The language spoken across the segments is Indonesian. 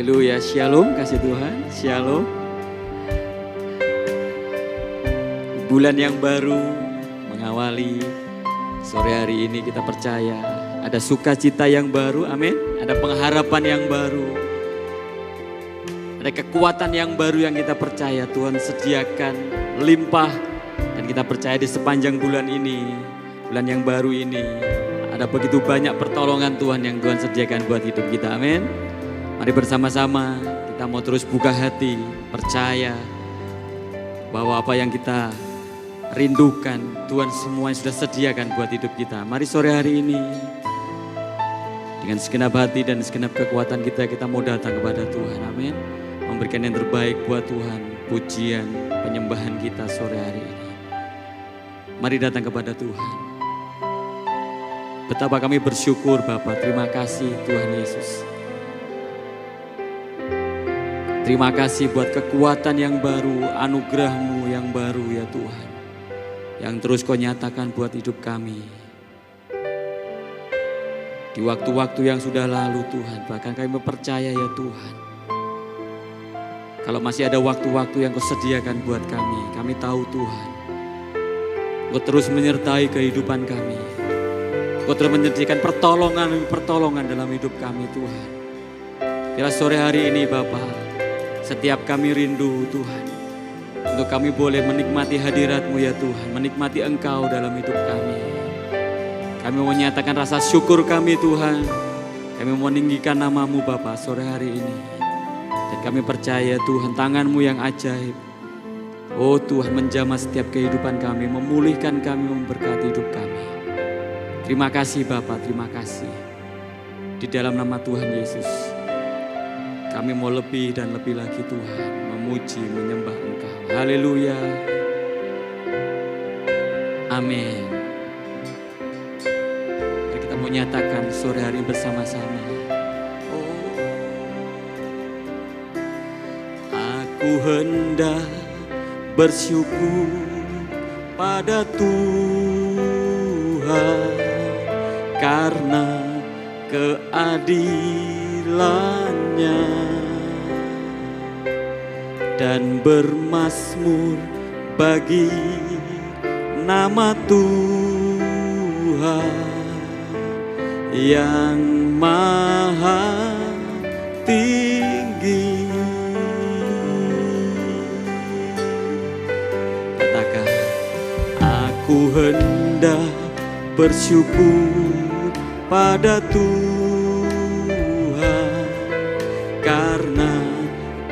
Haleluya, shalom kasih Tuhan, shalom. Bulan yang baru mengawali sore hari ini, kita percaya ada sukacita yang baru, amin. Ada pengharapan yang baru, ada kekuatan yang baru yang kita percaya Tuhan sediakan limpah. Dan kita percaya di sepanjang bulan ini, bulan yang baru ini, ada begitu banyak pertolongan Tuhan yang Tuhan sediakan buat hidup kita, amin. Mari bersama-sama kita mau terus buka hati, percaya bahwa apa yang kita rindukan Tuhan semua yang sudah sediakan buat hidup kita. Mari sore hari ini dengan segenap hati dan segenap kekuatan kita mau datang kepada Tuhan, amin. Memberikan yang terbaik buat Tuhan, pujian, penyembahan kita sore hari ini. Mari datang kepada Tuhan. Betapa kami bersyukur Bapa, terima kasih Tuhan Yesus. Terima kasih buat kekuatan yang baru, anugerah-Mu yang baru ya Tuhan. Yang terus Kau nyatakan buat hidup kami. Di waktu-waktu yang sudah lalu Tuhan, bahkan kami percaya ya Tuhan. Kalau masih ada waktu-waktu yang Kau sediakan buat kami tahu Tuhan. Kau terus menyertai kehidupan kami. Kau terus menyediakan pertolongan dalam hidup kami Tuhan. Kira sore hari ini Bapak, setiap kami rindu Tuhan, untuk kami boleh menikmati hadirat-Mu ya Tuhan, menikmati Engkau dalam hidup kami. Kami mau menyatakan rasa syukur kami Tuhan, kami mau meninggikan nama-Mu Bapa sore hari ini. Dan kami percaya Tuhan tangan-Mu yang ajaib, oh Tuhan menjamah setiap kehidupan kami, memulihkan kami, memberkati hidup kami. Terima kasih Bapa, terima kasih. Di dalam nama Tuhan Yesus, kami mau lebih dan lebih lagi Tuhan, memuji, menyembah Engkau. Haleluya. Amin. Mari kita mau nyatakan sore hari bersama-sama. Oh, aku hendak bersyukur pada Tuhan karena keadilannya, dan bermazmur bagi nama Tuhan yang maha tinggi. Katakan, aku hendak bersyukur pada Tuhan karena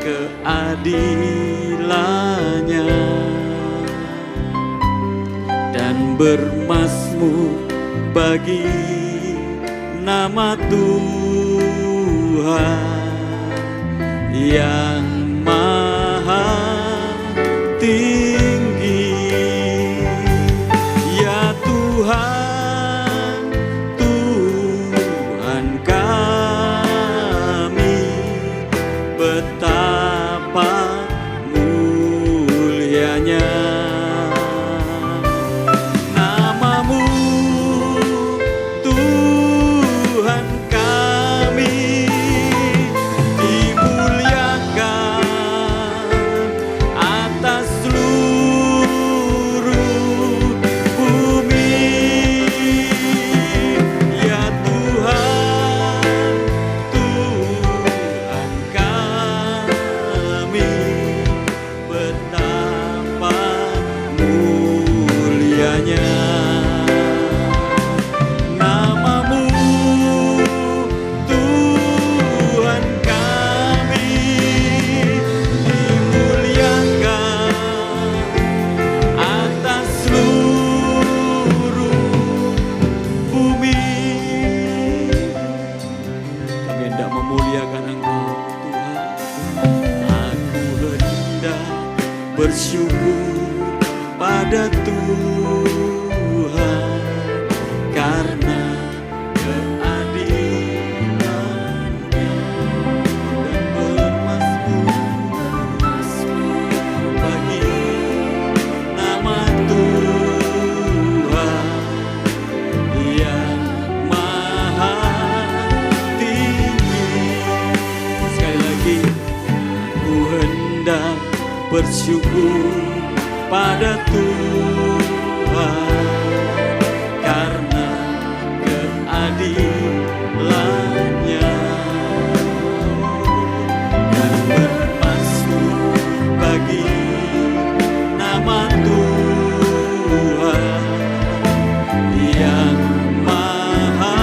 keadilannya, dan bermazmur bagi nama Tuhan yang maha tinggi. Ya Tuhan, Tuhan kami, betapa mulianya nama-Mu, Tuhan kami, dimuliakan atas seluruh bumi. Ya Tuhan, Tuhan kami, betapa mulianya nama-Mu, Tuhan kami, dimuliakan atas seluruh bumi. Kami hendak memuliakan Engkau Tuhan. Aku hendak bersyukur pada Tuhan karena keadilannya, dan bermazmur bagi nama Tuhan yang maha tinggi. Sekali lagi lagi. Aku hendak bersyukur pada Tuhan karena keadilannya, dan bermasmur bagi nama Tuhan yang maha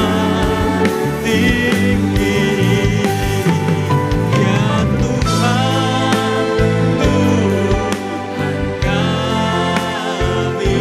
tinggi. Ya Tuhan, Tuhan kami,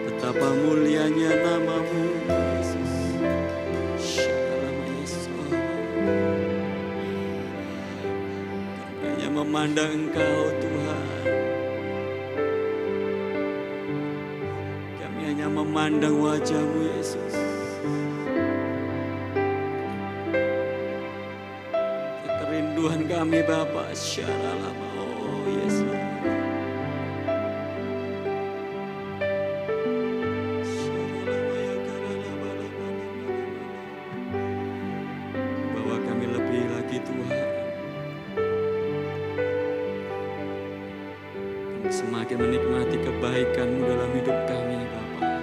Betapa mulianya namamu, Yesus. Shalom, Yesus. Kami hanya memandang Engkau, Tuhan. Kami hanya memandang wajah-Mu, Yesus. Kerinduan kami, Bapa. Shalom, oh Yesus. Semakin menikmati kebaikan-Mu dalam hidup kami, Bapa.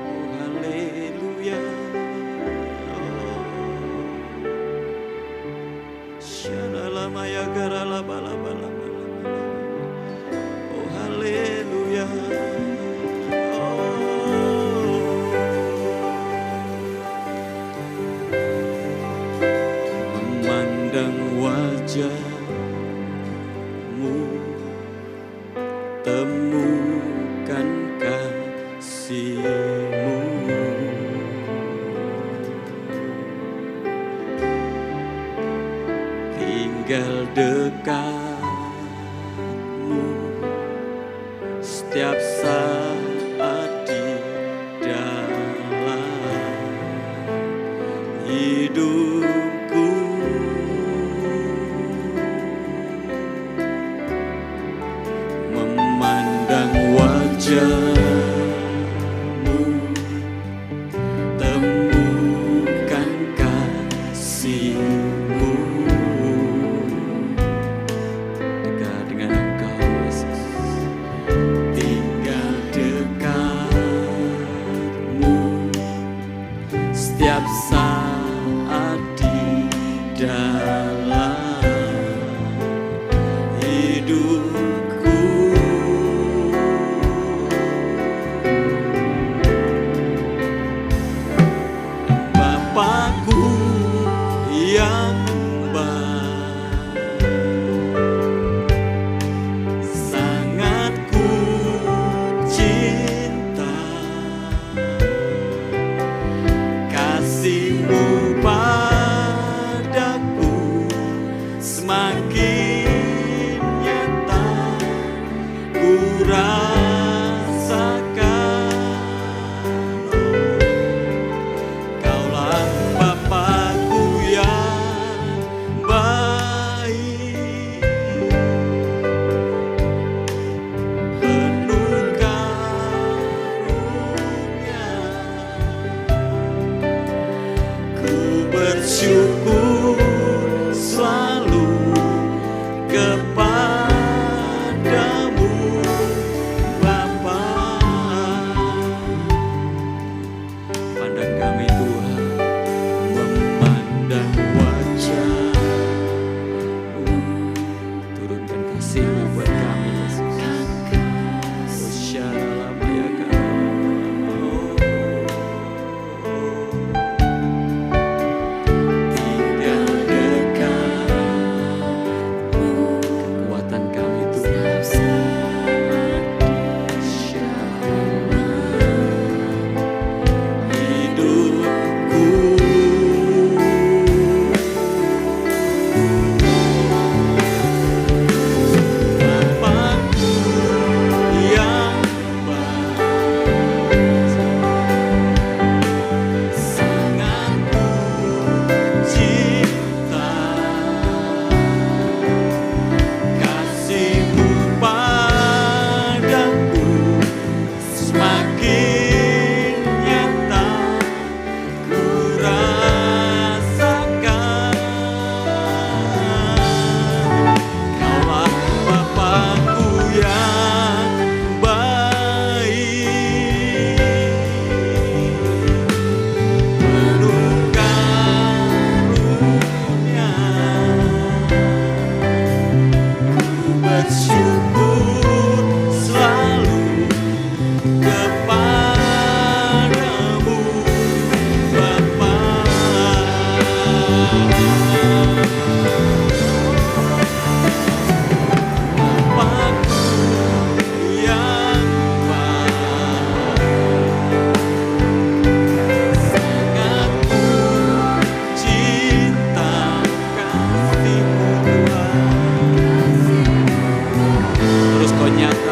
Oh, haleluya. Oh. Shalalamaya garalabalabala. Oh, haleluya. Oh. Memandang wajah temukan kasih-Mu, tinggal dekat-Mu setiap saat di dalam hidupku. Wajah-Mu, temukan kasih-Mu, dekat dengan Engkau, Yesus. Tinggal dekat-Mu setiap saat di dalam hidupku. Yang baik, sangat ku cinta, kasih-Mu padaku semakin nyata ku rasakan. Kaulah Bapa-Ku yang baik, penuh karunia. Ku bersyukur selalu kepada-Mu, Bapa. Pandang kami, Tuhan, memandang wajah-Mu, turunkan kasih-Mu buat kami, Yesus. Oh, shalom-ya oh. Tinggal dekat-Mu, kekuatan kami, Tuhan.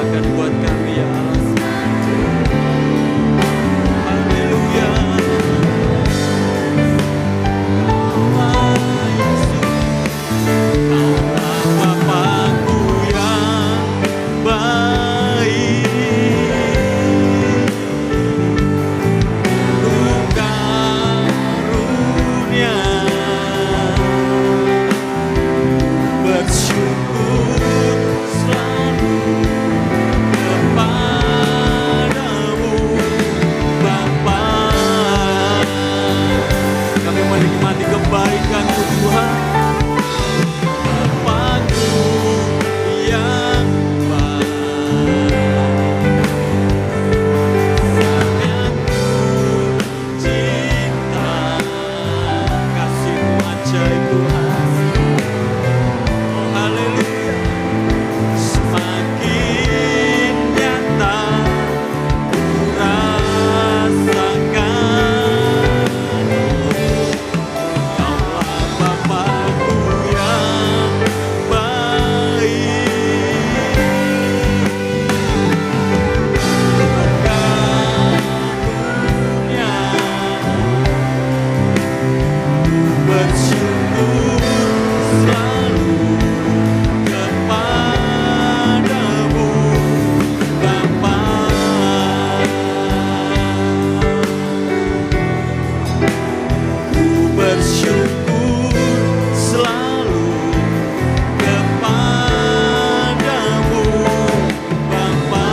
nyatakan buat kami ya Allah. Haleluya. Bapakku yang baik, penuh karunia, bersyukur selalu kepadamu Bapa. Kami menikmati kebaikan-Mu Tuhan. Bapakku yang baik, sangat ku cinta, kasih-Mu ajaib Tuhan. Oh haleluya, semakin nyata ku rasakan Kaulah Bapakku yang baik, penuh karunia, bersyukur selalu kepadamu Bapa. Ku bersyukur selalu kepadamu Bapa.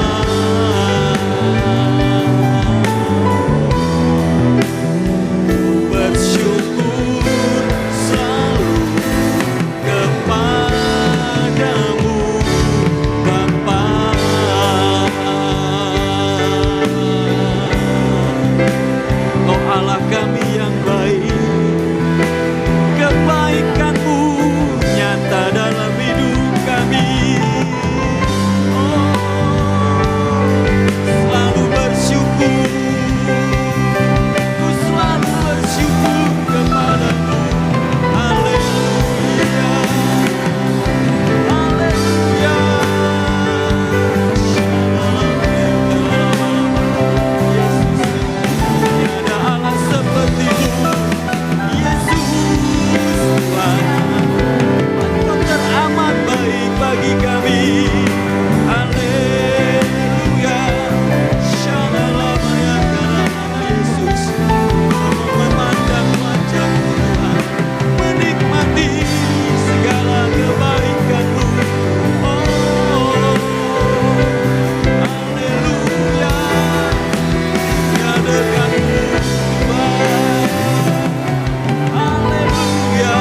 Ku bersyukur selalu kepadamu Bapa. Oh Allah kami yang baik, kebaikan-Mu nyata dalam hidup kami. Oh, selalu bersyukur, ku selalu bersyukur kepadamu. Haleluya, haleluya. Yesus, tiada Allah seperti-Mu. Yesus Tuhan, Engkau teramat baik bagi kami. Haleluya. Shalom ya Yesus. Memandang wajah-Mu Tuhan, menikmati segala kebaikan-Mu. Oh, haleluya. Tiada dekat-Mu Tuhan. Haleluya.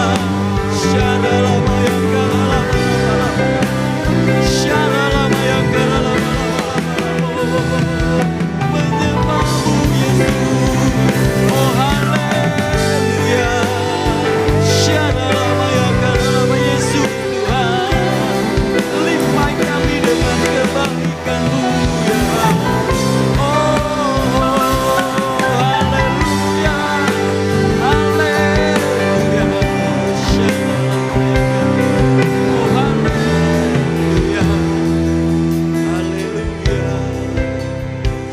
Shalom ya Shalom ya menyembah-Mu Yesus. Oh haleluya. Shalom ya Yesus Tuhan. Limpah kami dengan kebaikan-Mu ya Allah. Oh haleluya. Haleluya. Shalom oh haleluya. Haleluya.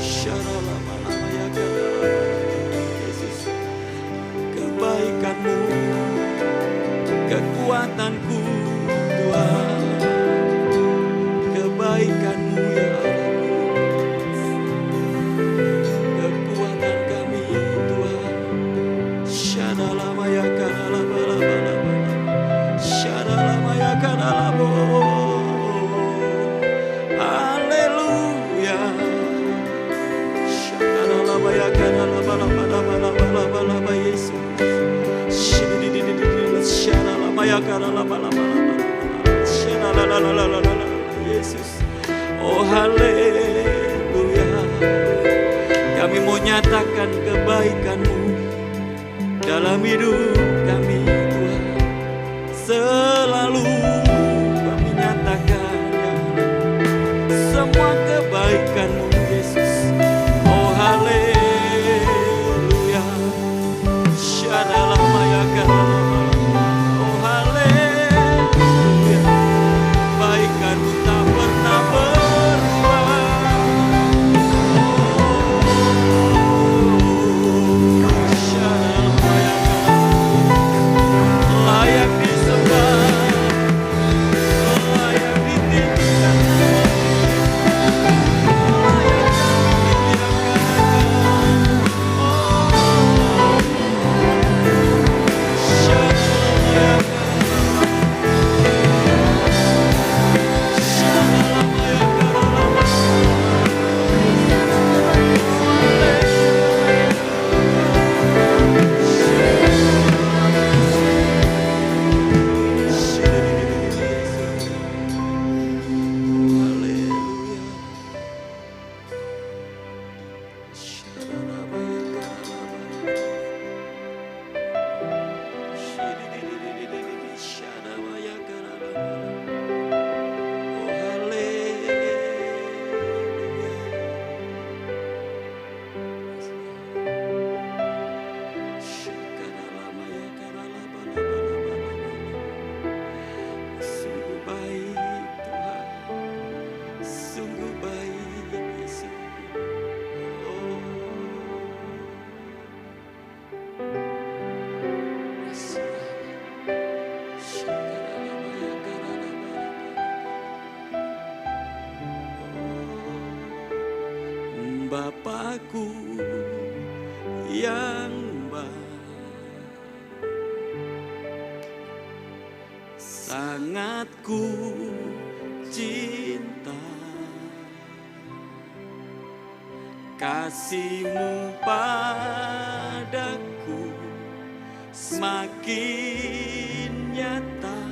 Shalom ya Yesus. Kebaikan-Mu, kekuatanku Tuhan, kebaikan-Mu ya Allah, kekuatan kami Tuhan. Shadalamaya kadalabalabala, shadalamaya kadalabo. Haleluya. Shadalamaya kadalabalabala Yesus. Shadalamaya kadalabalabala Yesus. Oh haleluya. Kami mau nyatakan kebaikan-Mu dalam hidup kami Tuhan. Selalu kami nyatakan ya Allah, semua kebaikan-Mu Yesus. Oh haleluya. Shadalamaya kadalabalabala. Oh haleluya. Kebaikan-Mu tak pernah berubah. Bapakku yang baik, sangat ku cinta. Kasih-Mu padaku semakin nyata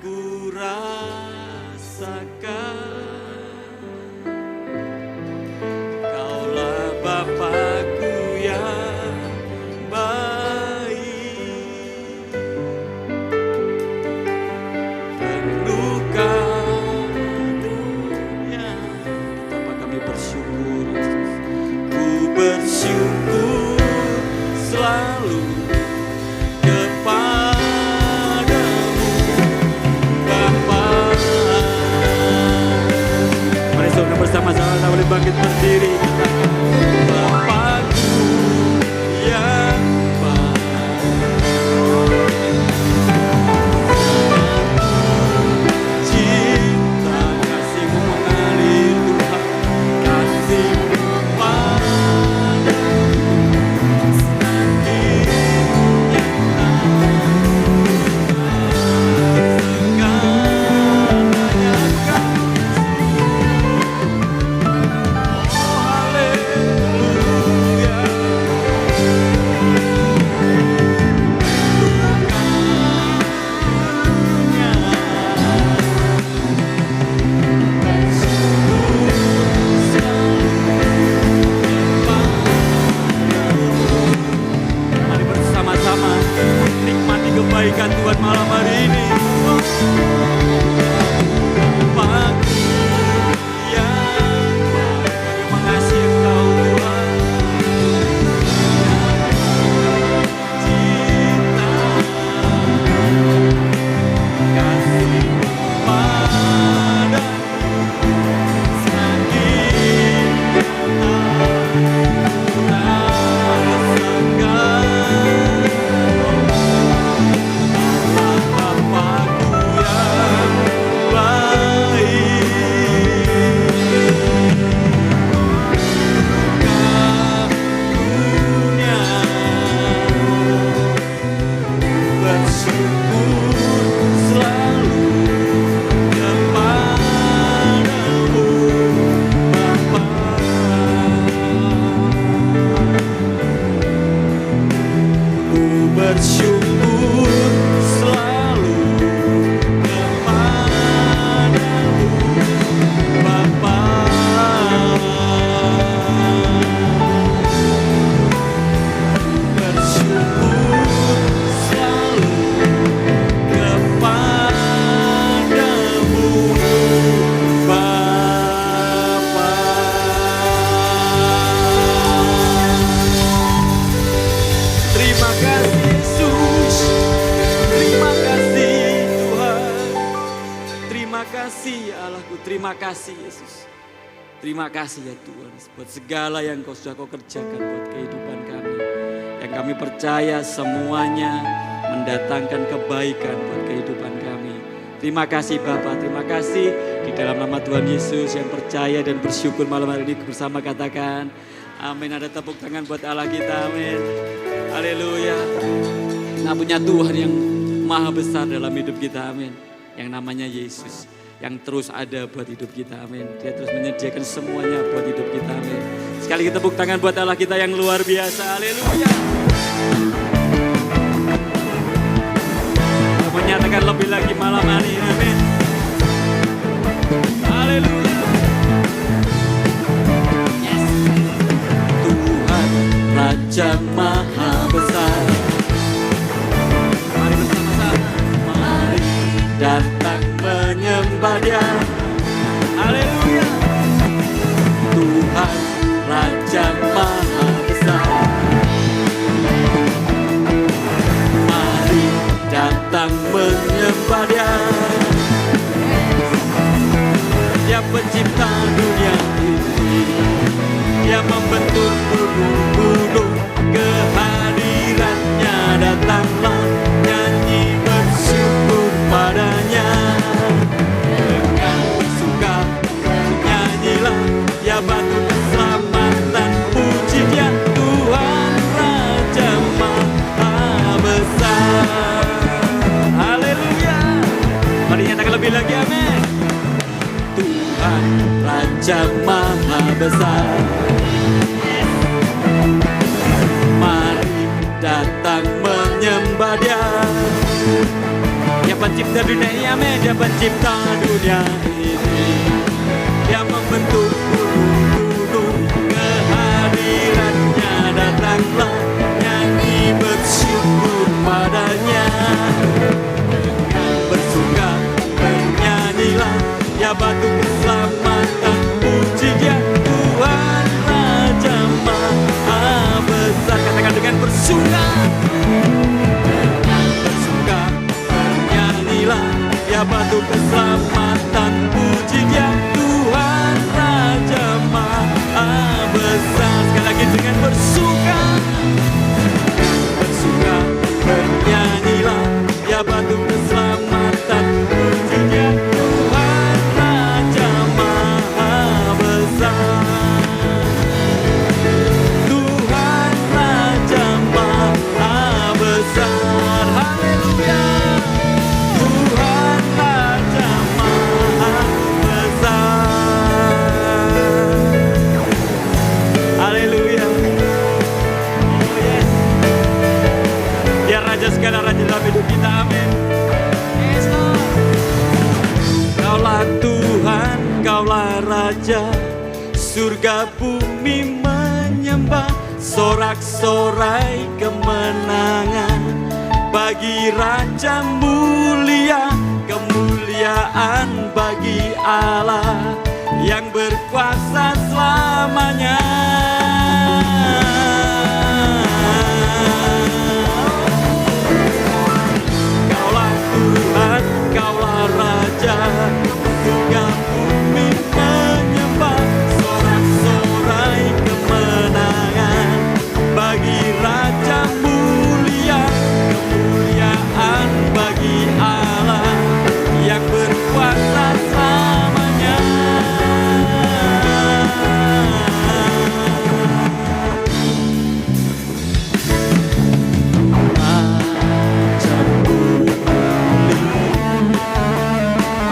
ku rasakan. Kaulah Bapakku yang baik, penuh karunia. Betapa kami bersyukur, Yesus. Ku bersyukur selalu kepadamu, Bapa. Mari saudara bersama-sama kita boleh bangkit berdiri. Bapakku yang baik, cinta kasih-Mu mengalir Tuhan, kasih-Mu padaku semakin nyata segalanya kasih. Oh haleluya, mari bersama-sama nikmati kebaikan Tuhan malam hari ini. Bapakku yang baik, kami mengasihi Engkau Tuhan. Cinta kasih-Mu padaku semakin nyata rasakan. Bapakku yang baik, karunia, bersyukur selalu kepadamu, Bapa. Ku bersyukur selalu kepadamu, Bapa. Bersyukur selalu kepadamu, Bapa. Terima kasih Yesus, terima kasih Tuhan, terima kasih Allahku, terima kasih Yesus. Terima kasih ya Tuhan buat segala yang sudah Kau kerjakan buat kehidupan kami. Yang kami percaya semuanya mendatangkan kebaikan buat kehidupan kami. Terima kasih Bapa, terima kasih di dalam nama Tuhan Yesus yang percaya dan bersyukur malam hari ini bersama katakan amin. Ada tepuk tangan buat Allah kita, amin. Haleluya. Kita punya Tuhan yang maha besar dalam hidup kita, amin. Yang namanya Yesus, yang terus ada buat hidup kita, amin. Dia terus menyediakan semuanya buat hidup kita, amin. Sekali lagi tepuk tangan buat Allah kita yang luar biasa, haleluya. Kita menyatakan lebih lagi malam hari ini, amin. Haleluya. Yes. Tuhan Raja Maha Besar, mari bersama-sama, mari datang menyembah Dia. Haleluya. Tuhan Raja Maha Besar, mari datang menyembah Dia. Dia maha besar. Mari datang menyembah Dia. Dia pencipta dunia ini, amin. Dia pencipta dunia ini. Dia membentuk gunung-gunung, kehadirannya datanglah, nyanyi bersyukur padanya. Dengan bersuka bernyanyilah, ya batu keselamatan, puji Dia Tuhan Raja Maha Besar. Katakan dengan bersuka. Dengan bersuka bernyanyilah, ya batu keselamatan, puji Dia Tuhan Raja Maha Besar. Sekali lagi dengan bersuka. Bersuka bernyanyilah, ya batu keselamatan, puji Dia Tuhan Raja Maha Besar. Tuhan Raja Maha Besar. Haleluya. Tuhan Raja Maha Besar. Haleluya. Oh yes. Dia Raja segala raja dalam hidup kita, amin. Yes Lord. Kaulah Tuhan, Kaulah Raja, surga bumi menyembah, sorak-sorai kemenangan bagi Raja mulia, kemuliaan bagi Allah yang berkuasa selamanya. Kaulah Tuhan, Kaulah Raja, surga bumi menyembah, sorak-sorai kemenangan bagi Raja mulia, kemuliaan bagi Allah yang berkuasa selamanya. Raja mulia.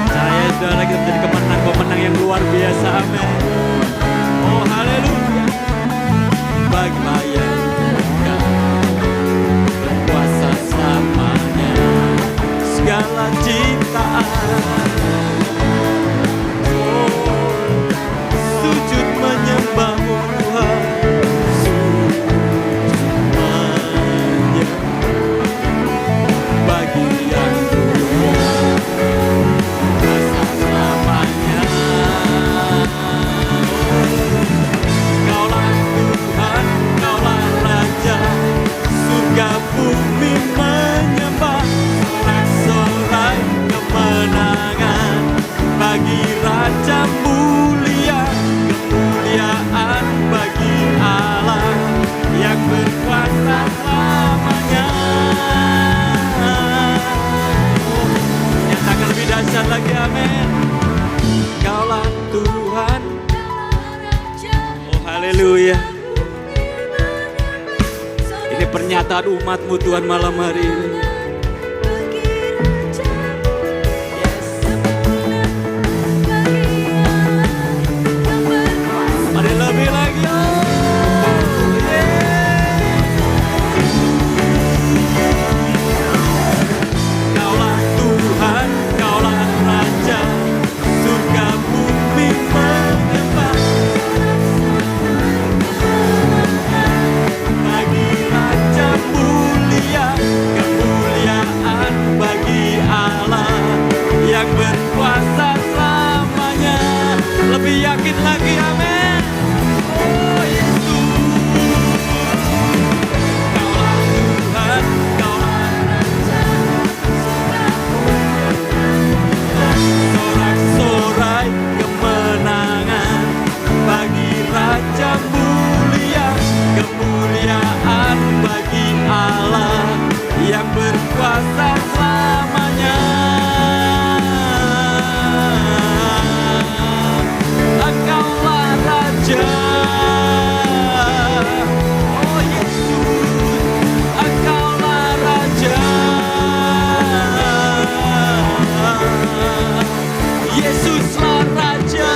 Saya sudah lagi menjadi pemenang yang luar biasa, amin. Oh haleluya. Bagi yang berkuasa selamanya, segala ciptaan sujud menyembah-Mu Tuhan, sujud menyembah bagi yang berkuasa selamanya. Kaulah Tuhan, Kaulah Raja, surga bumi menyembah, sorak-sorai kemenangan bagi Raja mulia, kemuliaan bagi Allah yang berkuasa selamanya. Nyatakan lebih dahsyat lagi, amin. Kaulah Tuhan. Oh haleluya. Ini pernyataan umat-Mu Tuhan malam hari ini. Mari lebih lagi. Oh, yeah. Kaulah Tuhan, Kaulah Raja, surga bumi menyembah, bagi Raja mulia, kemuliaan bagi Allah yang berkuasa selamanya. Lebih yakin lagi, amin. Oh Yesus. Kaulah Tuhan, Kaulah Raja, sorak-sorai kemenangan bagi Raja mulia, kemuliaan bagi Allah yang berkuasa selamanya. Engkaulah Raja, oh Yesus, Engkaulah Raja. Yesuslah Raja,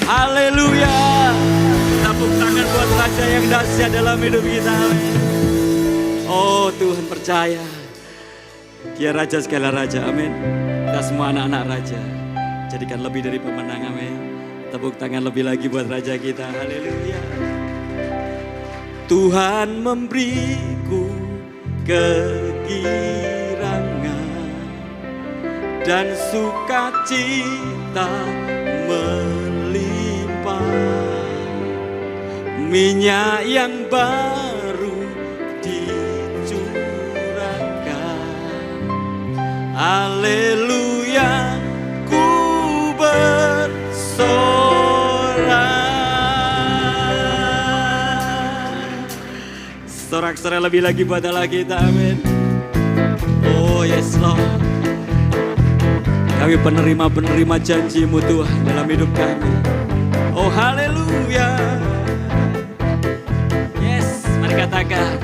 haleluya. Raja yang dahsyat dalam hidup kita. Amin. Oh Tuhan, percaya Dia Raja segala raja. Amin. Kita semua anak-anak Raja, jadikan lebih dari pemenang. Amin. Tepuk tangan lebih lagi buat Raja kita. Haleluya. Tuhan memberiku kegirangan dan sukacita melimpah, minyak yang baru dicurahkan. Haleluya, ku bersorak. Sorak-sorai lebih lagi buat Allah kita. Amin. Oh yes Lord, kami penerima janji-Mu Tuhan dalam hidup kami. Oh haleluya. Yes, mari katakan,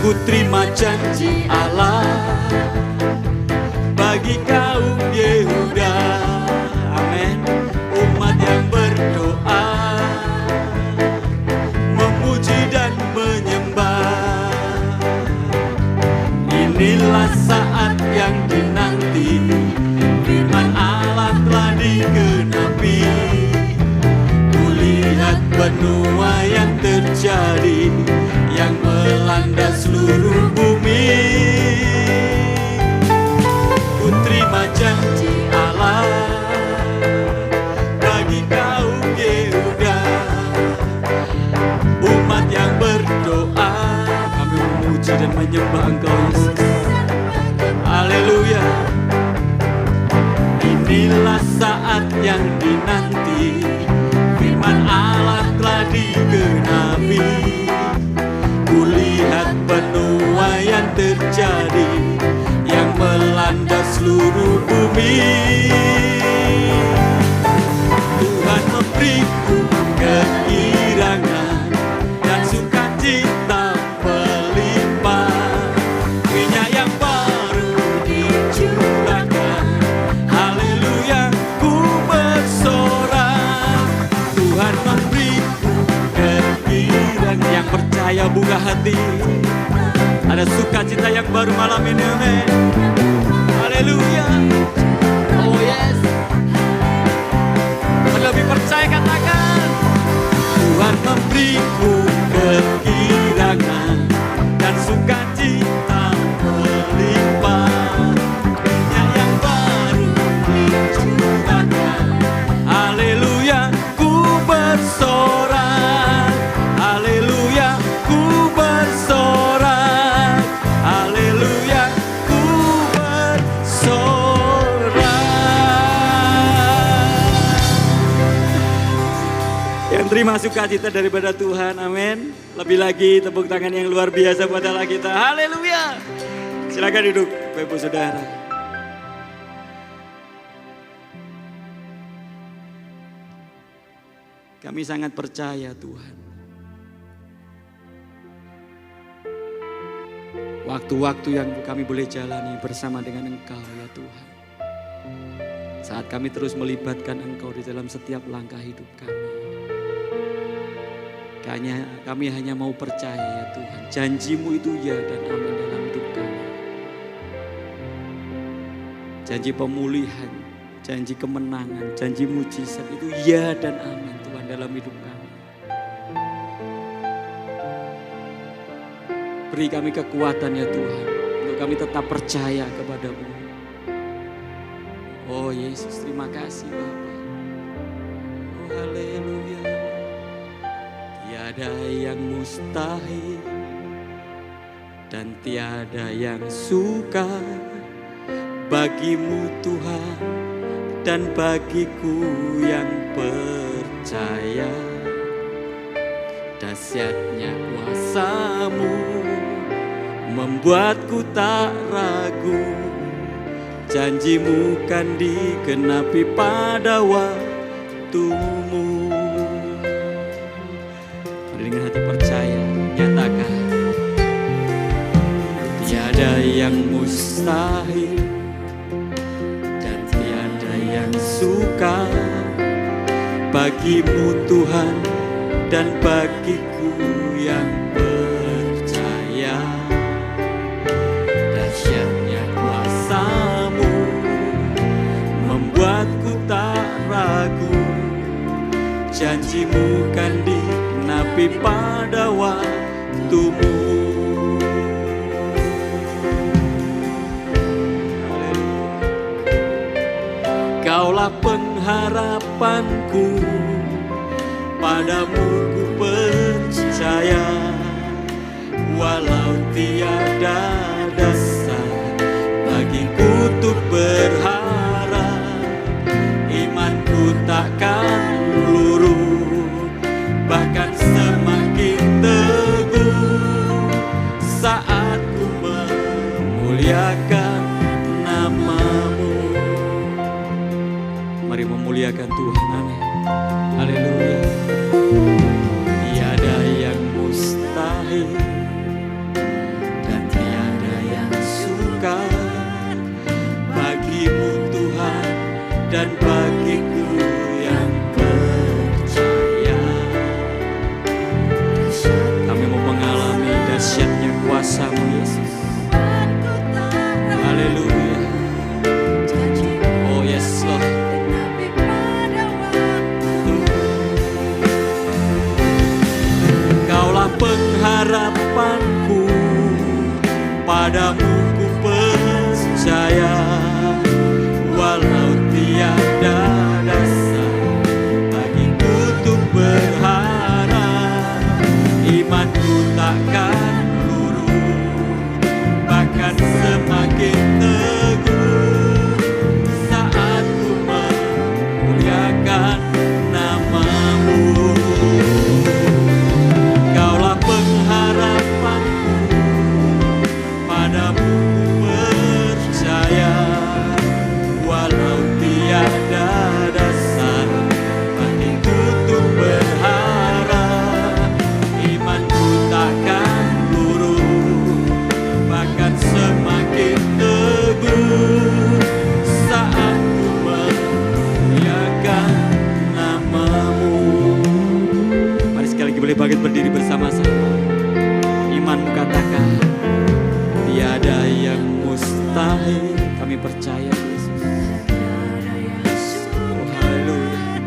ku terima janji Allah bagi kaum Yehuda. Amin. Umat yang berdoa, memuji dan menyembah. Inilah saat yang dinanti, firman Allah telah digenapi. Kulihat benua yang terjadi, yang melanda seluruh bumi. Ku terima janji Allah bagi kaum Yehuda. Umat yang berdoa, kami memuji dan menyembah Engkau Yesus. Haleluya. Inilah saat yang dinanti, firman Allah telah digenapi. Kulihat benua yang terjadi, yang melanda seluruh bumi. Tuhan memberiku kegirangan dan sukacita melimpah, minyak yang baru dicurahkan. Haleluya, ku bersorak. Tuhan memberiku kegirangan. Yang percaya buka hati, ada sukacita yang baru malam ini. Amin. Haleluya. Oh yes. Lebih percaya katakan, Tuhan memberiku kegirangan dan sukacita melimpah, minyak yang baru dicurahkan. Haleluya, ku bersorak. Haleluya, ku bersorak. Haleluya, ku bersorak. Yang terima sukacita daripada Tuhan. Amin. Lebih lagi tepuk tangan yang luar biasa buat Allah kita. Haleluya. Silakan duduk Bapak Ibu Saudara. Kami sangat percaya Tuhan, waktu-waktu yang kami boleh jalani bersama dengan Engkau ya Tuhan, saat kami terus melibatkan Engkau di dalam setiap langkah hidup kami, kami hanya mau percaya ya Tuhan, janji-Mu itu ya dan amin dalam hidup kami. Janji pemulihan, janji kemenangan, janji mujizat itu ya dan amin Tuhan dalam hidup kami. Beri kami kekuatan ya Tuhan, untuk kami tetap percaya kepada-Mu. Oh Yesus, terima kasih Bapa. Oh haleluya. Tiada yang mustahil dan tiada yang sukar bagi-Mu Tuhan dan bagiku yang percaya. Dahsyatnya kuasa-Mu membuatku tak ragu. Janji-Mu kan digenapi pada waktu-Mu. Dengan hati percaya, nyatakan, tiada yang mustahil dan tiada yang sukar bagi-Mu Tuhan dan bagiku yang percaya. Dahsyatnya kuasa-Mu membuatku tak ragu. Janji-Mu kan digenapi pada waktu-Mu. Kaulah pengharapanku, padamu ku percaya. Walau tiada dasar bagiku untuk berharap, imanku takkan luruh, bahkan semakin teguh saat ku memuliakan nama-Mu. Mari memuliakan Tuhan, amin. Haleluya. Tiada yang mustahil dan tiada yang sukar bagi-Mu Tuhan dan bagiku yang percaya. Kami mau mengalami dahsyatnya kuasa-Mu, Yesus. Haleluya. Oh yes Lord. Pengharapanku, padamu ku percaya. Walau tiada dasar bagiku untuk berharap, imanku takkan luruh, bahkan semakin teguh saat ku memuliakan nama-Mu. Bangkit berdiri bersama-sama. Iman katakan, tiada yang mustahil. Kami percaya Yesus. Oh haleluya.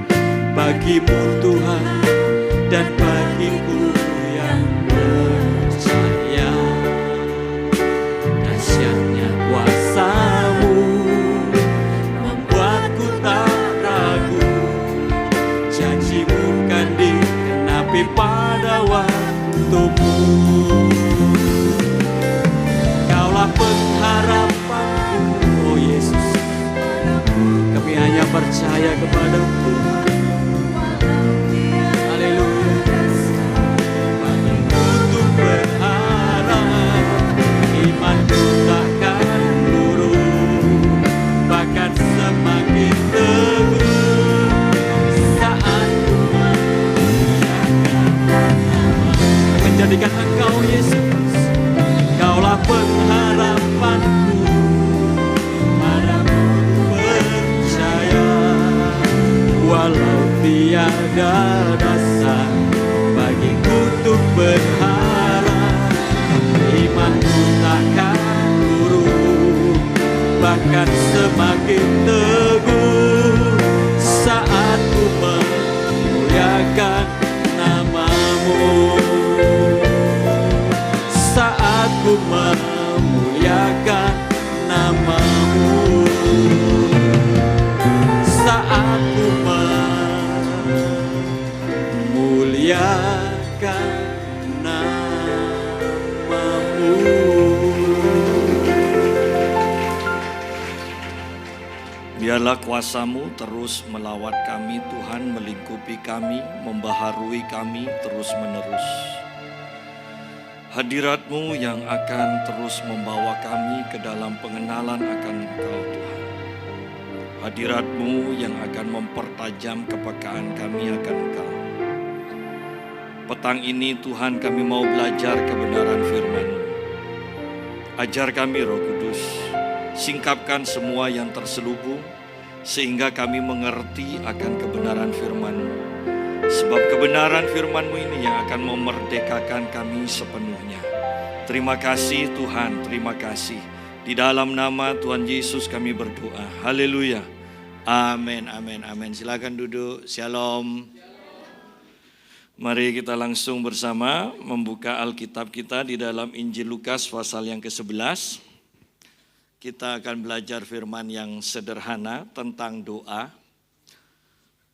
Bagi-Mu Tuhan dan bagiku yang percaya. Dahsyatnya kuasa-Mu membuatku tak ragu. Janji-Mu kan digenapi pada waktu-Mu. Kaulah pengharapanku, oh Yesus. Kami hanya percaya kepada-Mu. Haleluya. Bagiku untuk berharap, imanku takkan luruh, bahkan semakin teguh saat ku menjadikan Engkau Yesus. Kaulah pengharapanku, padamu percaya. Walau tiada dasar bagiku untuk berharap, imanku takkan luruh, bahkan semakin teguh saat ku memuliakan nama-Mu. Saat ku memuliakan nama-Mu. Saat ku memuliakan nama-Mu. Biarlah kuasa-Mu terus melawat kami Tuhan, melingkupi kami, membaharui kami terus-menerus. Hadirat-Mu yang akan terus membawa kami ke dalam pengenalan akan Engkau Tuhan. Hadirat-Mu yang akan mempertajam kepekaan kami akan Engkau. Petang ini Tuhan kami mau belajar kebenaran firman-Mu. Ajar kami Roh Kudus, singkapkan semua yang terselubung, sehingga kami mengerti akan kebenaran firman-Mu. Sebab kebenaran firman-Mu ini yang akan memerdekakan kami sepenuhnya. Terima kasih Tuhan, terima kasih. Di dalam nama Tuhan Yesus kami berdoa. Haleluya. Amin, amin, amin. Silakan duduk. Shalom. Mari kita langsung bersama membuka Alkitab kita di dalam Injil Lukas pasal yang ke-11. Kita akan belajar firman yang sederhana tentang doa.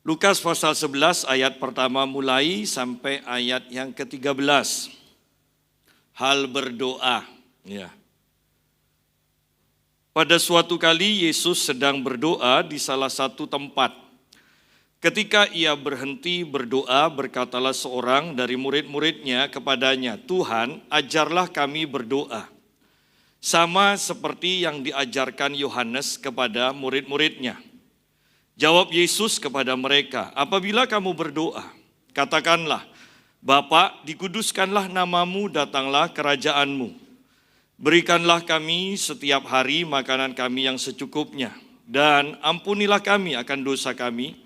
Lukas pasal 11 ayat pertama mulai sampai ayat yang ke-13. Hal berdoa. Ya. Pada suatu kali Yesus sedang berdoa di salah satu tempat. Ketika ia berhenti berdoa, berkatalah seorang dari murid-muridnya kepadanya, "Tuhan, ajarlah kami berdoa, sama seperti yang diajarkan Yohanes kepada murid-muridnya." Jawab Yesus kepada mereka, "Apabila kamu berdoa, katakanlah, Bapa, dikuduskanlah namamu, datanglah kerajaanmu. Berikanlah kami setiap hari makanan kami yang secukupnya, dan ampunilah kami akan dosa kami,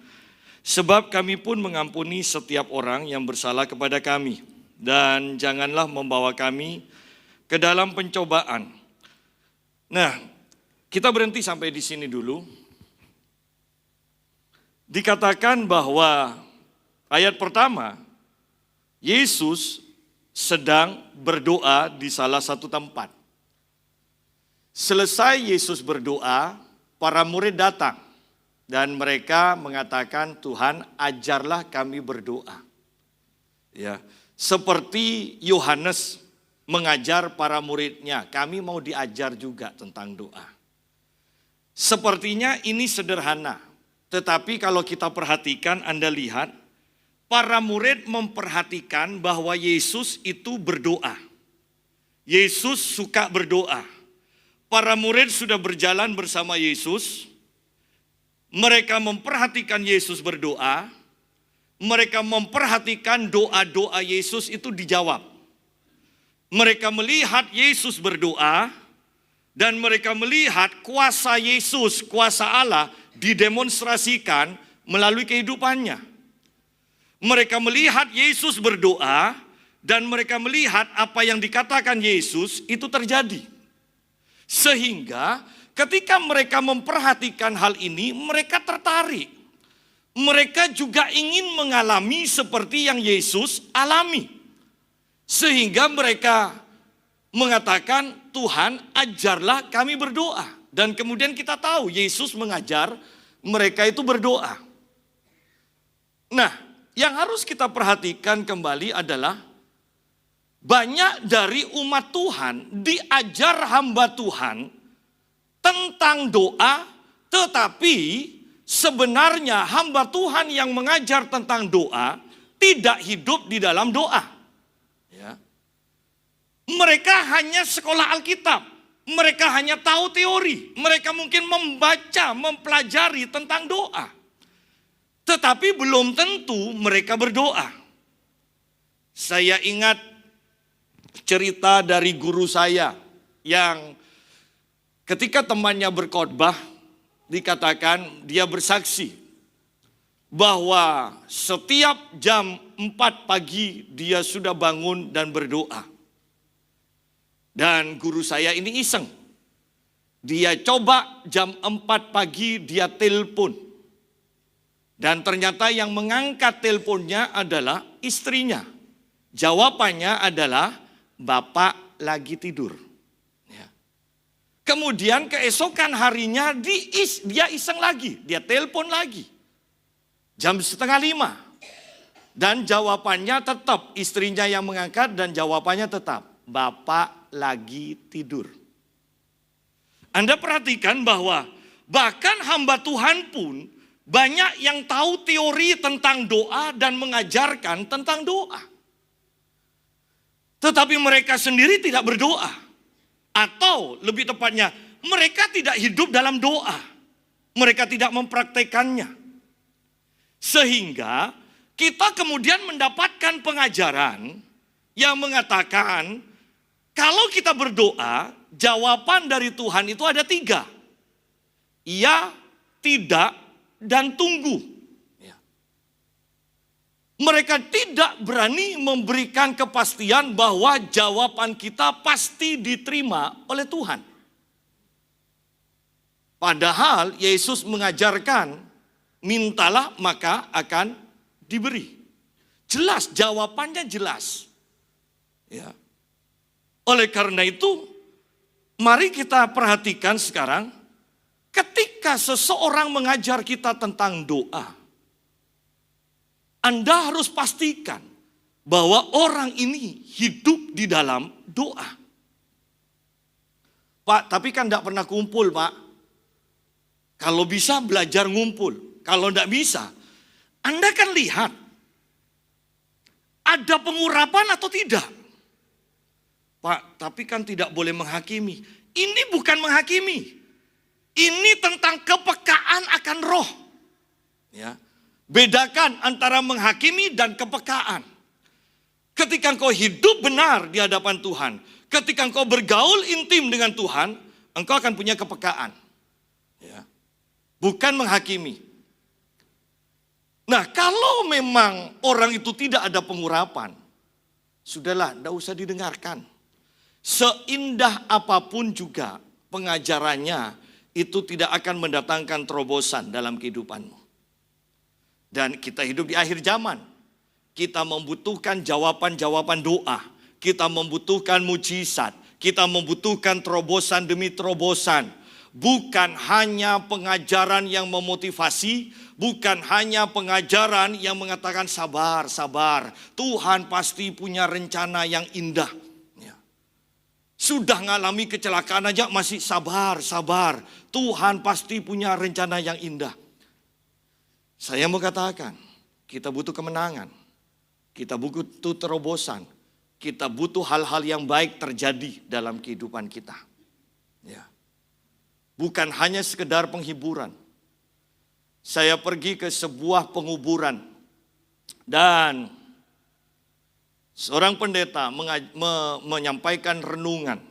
sebab kami pun mengampuni setiap orang yang bersalah kepada kami. Dan janganlah membawa kami ke dalam pencobaan." Nah, kita berhenti sampai di sini dulu. Dikatakan bahwa ayat pertama, Yesus sedang berdoa di salah satu tempat. Selesai Yesus berdoa, para murid datang dan mereka mengatakan, "Tuhan, ajarlah kami berdoa." Ya, seperti Yohanes mengajar para muridnya, kami mau diajar juga tentang doa. Sepertinya ini sederhana, tetapi kalau kita perhatikan, Anda lihat, para murid memperhatikan bahwa Yesus itu berdoa. Yesus suka berdoa. Para murid sudah berjalan bersama Yesus. Mereka memperhatikan Yesus berdoa. Mereka memperhatikan doa-doa Yesus itu dijawab. Mereka melihat Yesus berdoa. Dan mereka melihat kuasa Yesus, kuasa Allah didemonstrasikan melalui kehidupannya. Mereka melihat Yesus berdoa dan mereka melihat apa yang dikatakan Yesus itu terjadi. Sehingga ketika mereka memperhatikan hal ini, mereka tertarik. Mereka juga ingin mengalami seperti yang Yesus alami. Sehingga mereka mengatakan, "Tuhan, ajarlah kami berdoa." Dan kemudian kita tahu Yesus mengajar mereka itu berdoa. Nah, yang harus kita perhatikan kembali adalah banyak dari umat Tuhan diajar hamba Tuhan tentang doa, tetapi sebenarnya hamba Tuhan yang mengajar tentang doa tidak hidup di dalam doa. Ya. Mereka hanya sekolah Alkitab, mereka hanya tahu teori, mereka mungkin membaca, mempelajari tentang doa. Tetapi belum tentu mereka berdoa. Saya ingat cerita dari guru saya yang ketika temannya berkhotbah dikatakan dia bersaksi bahwa setiap jam 4 pagi dia sudah bangun dan berdoa. Dan guru saya ini iseng. Dia coba jam 4 pagi dia telepon. Dan ternyata yang mengangkat teleponnya adalah istrinya. Jawabannya adalah, "Bapak lagi tidur." Ya. Kemudian keesokan harinya dia iseng lagi, dia telepon lagi. Jam 4:30. Dan jawabannya tetap istrinya yang mengangkat dan jawabannya tetap, "Bapak lagi tidur." Anda perhatikan bahwa bahkan hamba Tuhan pun banyak yang tahu teori tentang doa dan mengajarkan tentang doa. Tetapi mereka sendiri tidak berdoa. Atau lebih tepatnya, mereka tidak hidup dalam doa. Mereka tidak mempraktekannya. Sehingga kita kemudian mendapatkan pengajaran yang mengatakan, kalau kita berdoa, jawaban dari Tuhan itu ada 3. Iya, tidak, dan tunggu. Mereka tidak berani memberikan kepastian bahwa jawaban kita pasti diterima oleh Tuhan. Padahal Yesus mengajarkan, mintalah maka akan diberi. Jelas, jawabannya jelas. Ya. Oleh karena itu, mari kita perhatikan sekarang, ketika seseorang mengajar kita tentang doa, Anda harus pastikan bahwa orang ini hidup di dalam doa. Pak, tapi kan tidak pernah kumpul, Pak. Kalau bisa belajar ngumpul. Kalau tidak bisa, Anda kan lihat, ada pengurapan atau tidak. Pak, tapi kan tidak boleh menghakimi. Ini bukan menghakimi. Ini tentang kepekaan akan roh. Ya. Bedakan antara menghakimi dan kepekaan. Ketika engkau hidup benar di hadapan Tuhan, ketika engkau bergaul intim dengan Tuhan, engkau akan punya kepekaan. Ya. Bukan menghakimi. Nah, kalau memang orang itu tidak ada pengurapan, sudahlah, tidak usah didengarkan. Seindah apapun juga pengajarannya, itu tidak akan mendatangkan terobosan dalam kehidupanmu. Dan kita hidup di akhir zaman. Kita membutuhkan jawaban-jawaban doa. Kita membutuhkan mujizat. Kita membutuhkan terobosan demi terobosan. Bukan hanya pengajaran yang memotivasi. Bukan hanya pengajaran yang mengatakan sabar, sabar. Tuhan pasti punya rencana yang indah. Ya. Sudah ngalami kecelakaan aja masih sabar, sabar. Tuhan pasti punya rencana yang indah. Saya mau katakan, kita butuh kemenangan, kita butuh terobosan, kita butuh hal-hal yang baik terjadi dalam kehidupan kita. Ya. Bukan hanya sekedar penghiburan. Saya pergi ke sebuah penguburan dan seorang pendeta menyampaikan renungan.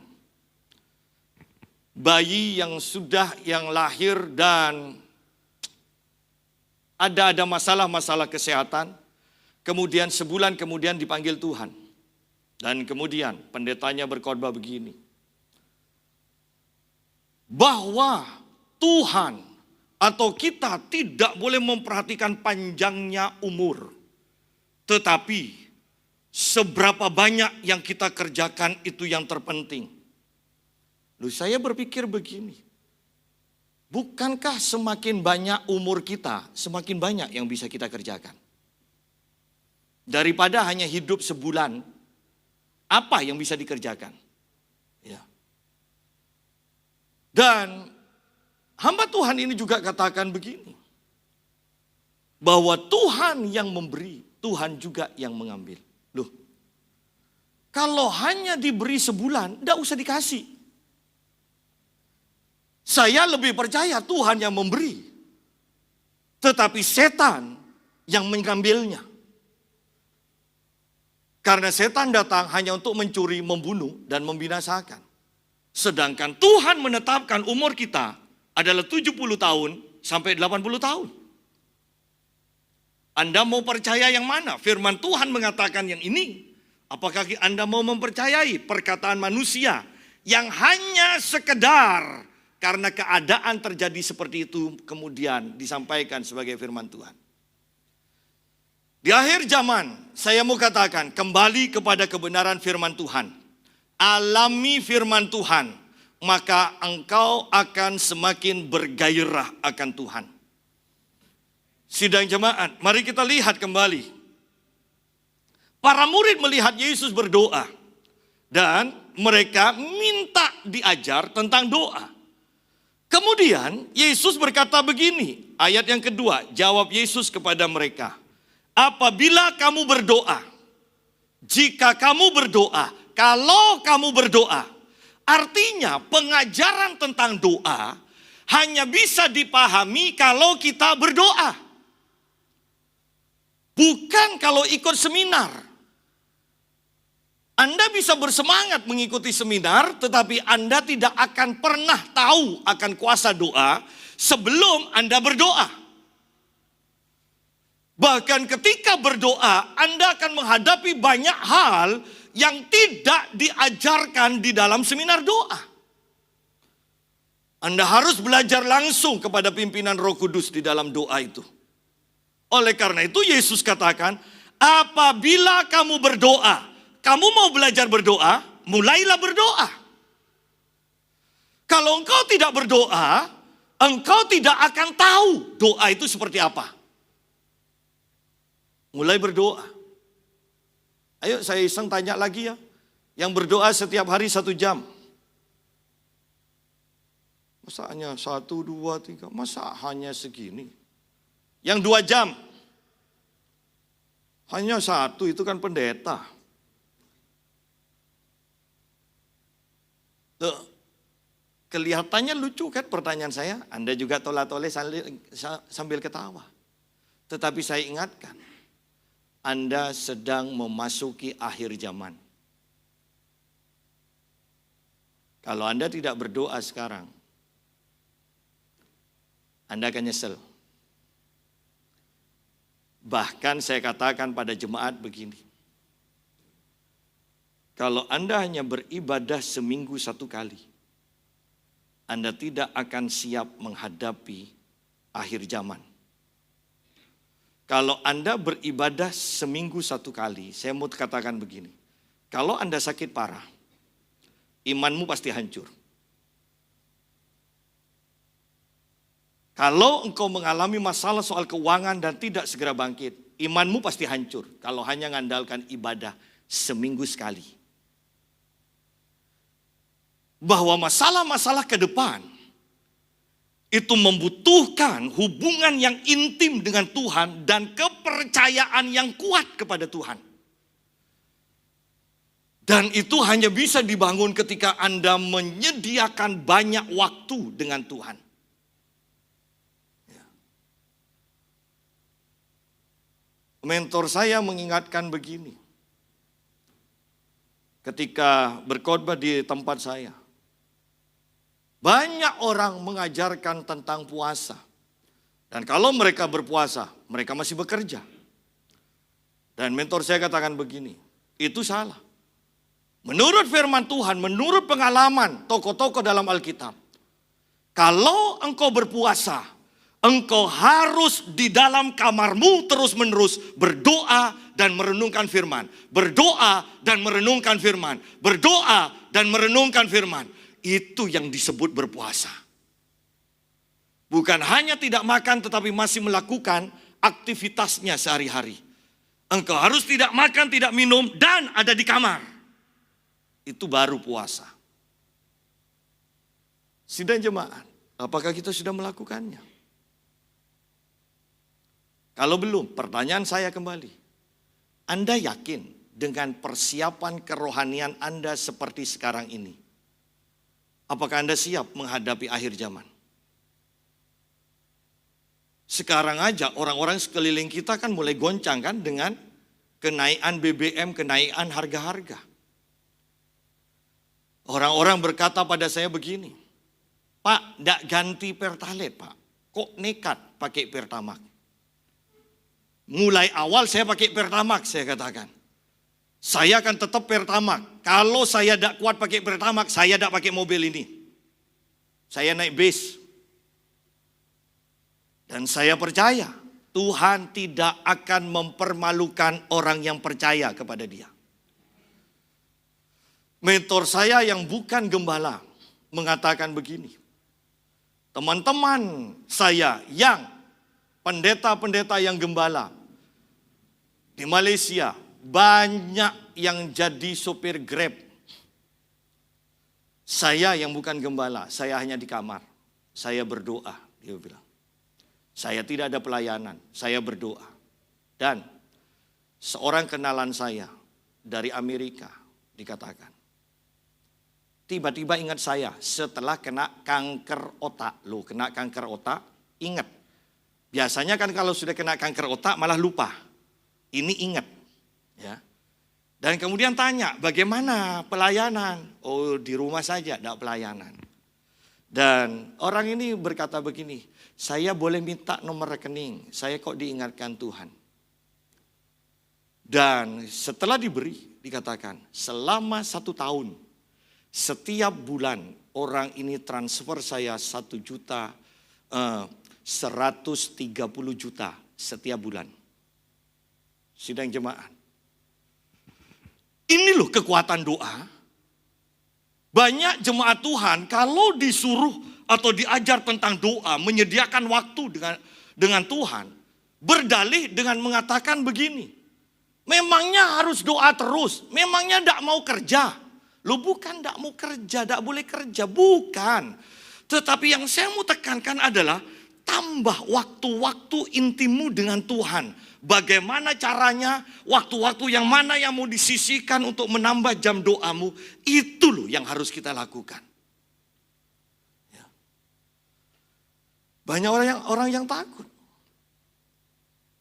Bayi yang lahir dan ada masalah-masalah kesehatan, kemudian sebulan kemudian dipanggil Tuhan. Dan kemudian pendetanya berkhotbah begini, bahwa Tuhan atau kita tidak boleh memperhatikan panjangnya umur, tetapi seberapa banyak yang kita kerjakan itu yang terpenting. Loh, saya berpikir begini, bukankah semakin banyak umur kita, semakin banyak yang bisa kita kerjakan? Daripada hanya hidup sebulan, apa yang bisa dikerjakan? Ya. Dan hamba Tuhan ini juga katakan begini, bahwa Tuhan yang memberi, Tuhan juga yang mengambil. Loh, kalau hanya diberi sebulan, tidak usah dikasih. Saya lebih percaya Tuhan yang memberi, tetapi setan yang mengambilnya. Karena setan datang hanya untuk mencuri, membunuh, dan membinasakan. Sedangkan Tuhan menetapkan umur kita adalah 70 tahun sampai 80 tahun. Anda mau percaya yang mana? Firman Tuhan mengatakan yang ini. Apakah Anda mau mempercayai perkataan manusia yang hanya sekedar karena keadaan terjadi seperti itu kemudian disampaikan sebagai firman Tuhan? Di akhir zaman, saya mau katakan kembali kepada kebenaran firman Tuhan. Alami firman Tuhan, maka engkau akan semakin bergairah akan Tuhan. Sidang jemaat, mari kita lihat kembali. Para murid melihat Yesus berdoa dan mereka minta diajar tentang doa. Kemudian Yesus berkata begini, ayat yang kedua, jawab Yesus kepada mereka, apabila kamu berdoa, jika kamu berdoa, kalau kamu berdoa, artinya pengajaran tentang doa hanya bisa dipahami kalau kita berdoa. Bukan kalau ikut seminar. Anda bisa bersemangat mengikuti seminar, tetapi Anda tidak akan pernah tahu akan kuasa doa sebelum Anda berdoa. Bahkan ketika berdoa, Anda akan menghadapi banyak hal yang tidak diajarkan di dalam seminar doa. Anda harus belajar langsung kepada pimpinan Roh Kudus di dalam doa itu. Oleh karena itu Yesus katakan, apabila kamu berdoa, kamu mau belajar berdoa, mulailah berdoa. Kalau engkau tidak berdoa, engkau tidak akan tahu doa itu seperti apa. Mulai berdoa. Ayo saya iseng tanya lagi ya. Yang berdoa setiap hari 1 jam. Masa hanya 1, 2, 3. Masa hanya segini. Yang 2 jam. Hanya 1 itu kan pendeta. Tuh, kelihatannya lucu kan pertanyaan saya. Anda juga tola-tole sambil ketawa. Tetapi saya ingatkan. Anda sedang memasuki akhir zaman. Kalau Anda tidak berdoa sekarang, Anda akan nyesel. Bahkan saya katakan pada jemaat begini. Kalau Anda hanya beribadah seminggu 1 kali, Anda tidak akan siap menghadapi akhir zaman. Kalau Anda beribadah seminggu 1 kali, saya mau katakan begini. Kalau Anda sakit parah, imanmu pasti hancur. Kalau engkau mengalami masalah soal keuangan dan tidak segera bangkit, imanmu pasti hancur. Kalau hanya mengandalkan ibadah seminggu sekali. Bahwa masalah-masalah ke depan, itu membutuhkan hubungan yang intim dengan Tuhan dan kepercayaan yang kuat kepada Tuhan. Dan itu hanya bisa dibangun ketika Anda menyediakan banyak waktu dengan Tuhan. Mentor saya mengingatkan begini. Ketika berkhotbah di tempat saya. Banyak orang mengajarkan tentang puasa. Dan kalau mereka berpuasa, mereka masih bekerja. Dan mentor saya katakan begini, itu salah. Menurut firman Tuhan, menurut pengalaman tokoh-tokoh dalam Alkitab, kalau engkau berpuasa, engkau harus di dalam kamarmu terus-menerus berdoa dan merenungkan firman. Berdoa dan merenungkan firman. Berdoa dan merenungkan firman. Itu yang disebut berpuasa. Bukan hanya tidak makan tetapi masih melakukan aktivitasnya sehari-hari. Engkau harus tidak makan, tidak minum dan ada di kamar. Itu baru puasa. Sidang jemaat, apakah kita sudah melakukannya? Kalau belum, pertanyaan saya kembali. Anda yakin dengan persiapan kerohanian Anda seperti sekarang ini? Apakah Anda siap menghadapi akhir zaman? Sekarang aja orang-orang sekeliling kita kan mulai goncang kan dengan kenaikan BBM, kenaikan harga-harga. Orang-orang berkata pada saya begini, Pak, tidak ganti Pertalite Pak. Kok nekat pakai Pertamax? Mulai awal saya pakai Pertamax, saya katakan. Saya akan tetap Pertamax. Kalau saya tidak kuat pakai Pertamax, saya tidak pakai mobil ini. Saya naik bis. Dan saya percaya Tuhan tidak akan mempermalukan orang yang percaya kepada Dia. Mentor saya yang bukan gembala mengatakan begini. Teman-teman saya yang pendeta-pendeta yang gembala di Malaysia, banyak yang jadi sopir Grab. Saya yang bukan gembala, saya hanya di kamar. Saya berdoa, dia bilang. Saya tidak ada pelayanan, saya berdoa. Dan seorang kenalan saya dari Amerika dikatakan. Tiba-tiba ingat saya setelah kena kanker otak. Loh, kena kanker otak, ingat. Biasanya kan kalau sudah kena kanker otak malah lupa. Ini ingat. Ya. Dan kemudian tanya, bagaimana pelayanan? Oh, di rumah saja, tidak pelayanan. Dan orang ini berkata begini, saya boleh minta nomor rekening, saya kok diingatkan Tuhan. Dan setelah diberi, dikatakan selama 1 tahun, setiap bulan orang ini transfer saya 1.130 juta setiap bulan. Sidang jemaat. Ini loh kekuatan doa. Banyak jemaat Tuhan kalau disuruh atau diajar tentang doa, menyediakan waktu dengan Tuhan, berdalih dengan mengatakan begini, memangnya harus doa terus, memangnya tidak mau kerja. Loh bukan tidak mau kerja, tidak boleh kerja, bukan. Tetapi yang saya mau tekankan adalah tambah waktu-waktu intimmu dengan Tuhan. Bagaimana caranya, waktu-waktu yang mana yang mau disisihkan untuk menambah jam doamu, itu loh yang harus kita lakukan. Ya. Banyak orang yang takut.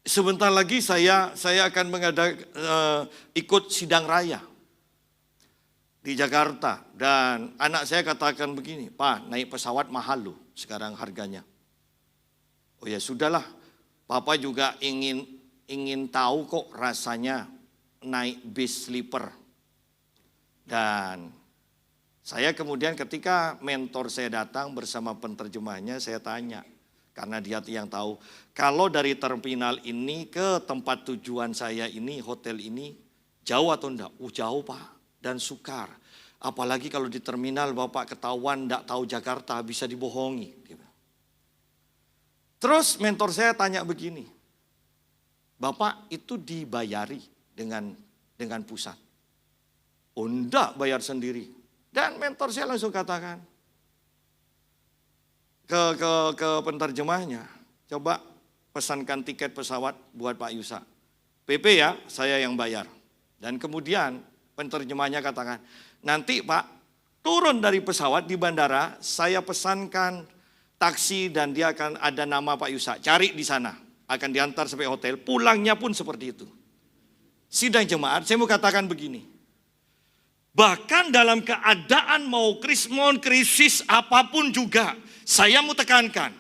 Sebentar lagi saya akan ikut sidang raya di Jakarta. Dan anak saya katakan begini, Pak, naik pesawat mahal loh sekarang harganya. Oh ya sudahlah, Papa juga ingin tahu kok rasanya naik bis sleeper. Dan saya kemudian ketika mentor saya datang bersama penterjemahnya, saya tanya. Karena dia yang tahu, kalau dari terminal ini ke tempat tujuan saya ini, hotel ini, jauh atau enggak? Jauh Pak, dan sukar. Apalagi kalau di terminal Bapak ketahuan enggak tahu Jakarta, bisa dibohongi. Terus mentor saya tanya begini, Bapak itu dibayari dengan pusat? Oh enggak, bayar sendiri. Dan mentor saya langsung katakan ke penterjemahnya, coba pesankan tiket pesawat buat Pak Yusa. PP ya, saya yang bayar. Dan kemudian penterjemahnya katakan, nanti Pak turun dari pesawat di bandara, saya pesankan taksi dan dia akan ada nama Pak Yusa. Cari di sana, akan diantar sampai hotel, pulangnya pun seperti itu. Sidang jemaat, saya mau katakan begini. Bahkan dalam keadaan mau krisis apapun juga, saya mau tekankan,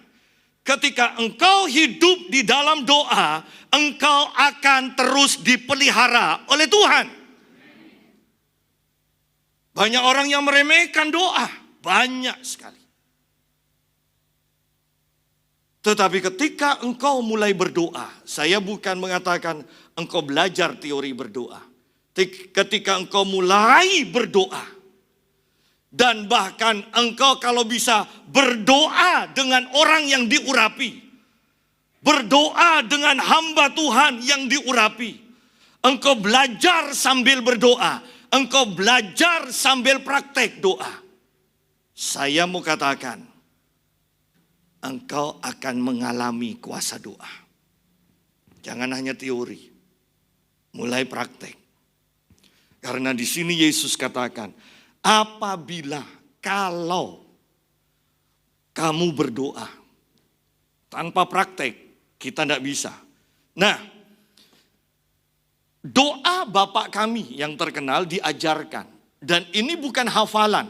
ketika engkau hidup di dalam doa, engkau akan terus dipelihara oleh Tuhan. Banyak orang yang meremehkan doa, banyak sekali. Tetapi ketika engkau mulai berdoa, saya bukan mengatakan engkau belajar teori berdoa. Ketika engkau mulai berdoa, dan bahkan engkau kalau bisa berdoa dengan orang yang diurapi. Berdoa dengan hamba Tuhan yang diurapi. Engkau belajar sambil berdoa. Engkau belajar sambil praktek doa. Saya mau katakan, engkau akan mengalami kuasa doa. Jangan hanya teori. Mulai praktek. Karena di sini Yesus katakan, apabila kalau kamu berdoa tanpa praktek, kita tidak bisa. Nah, doa Bapa kami yang terkenal diajarkan. Dan ini bukan hafalan.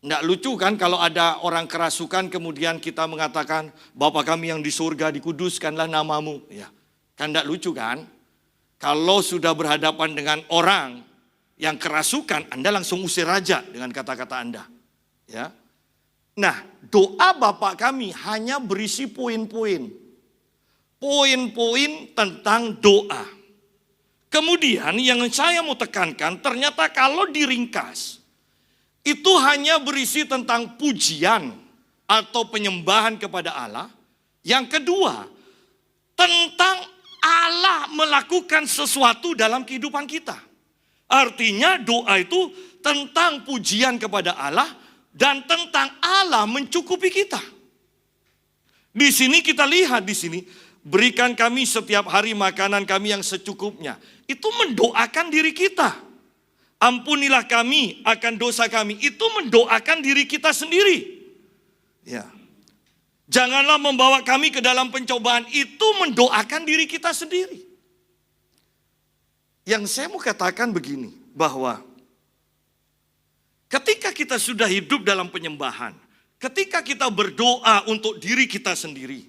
Tidak lucu kan kalau ada orang kerasukan kemudian kita mengatakan, Bapa kami yang di surga dikuduskanlah namamu. Ya, kan tidak lucu kan? Kalau sudah berhadapan dengan orang yang kerasukan, Anda langsung usir raja dengan kata-kata Anda. Ya. Nah, doa Bapa kami hanya berisi poin-poin. Poin-poin tentang doa. Kemudian yang saya mau tekankan, ternyata kalau diringkas, itu hanya berisi tentang pujian atau penyembahan kepada Allah. Yang kedua, tentang Allah melakukan sesuatu dalam kehidupan kita. Artinya doa itu tentang pujian kepada Allah dan tentang Allah mencukupi kita. Di sini kita lihat di sini, berikan kami setiap hari makanan kami yang secukupnya. Itu mendoakan diri kita. Ampunilah kami akan dosa kami. Itu mendoakan diri kita sendiri. Ya. Janganlah membawa kami ke dalam pencobaan, itu mendoakan diri kita sendiri. Yang saya mau katakan begini, bahwa ketika kita sudah hidup dalam penyembahan, ketika kita berdoa untuk diri kita sendiri,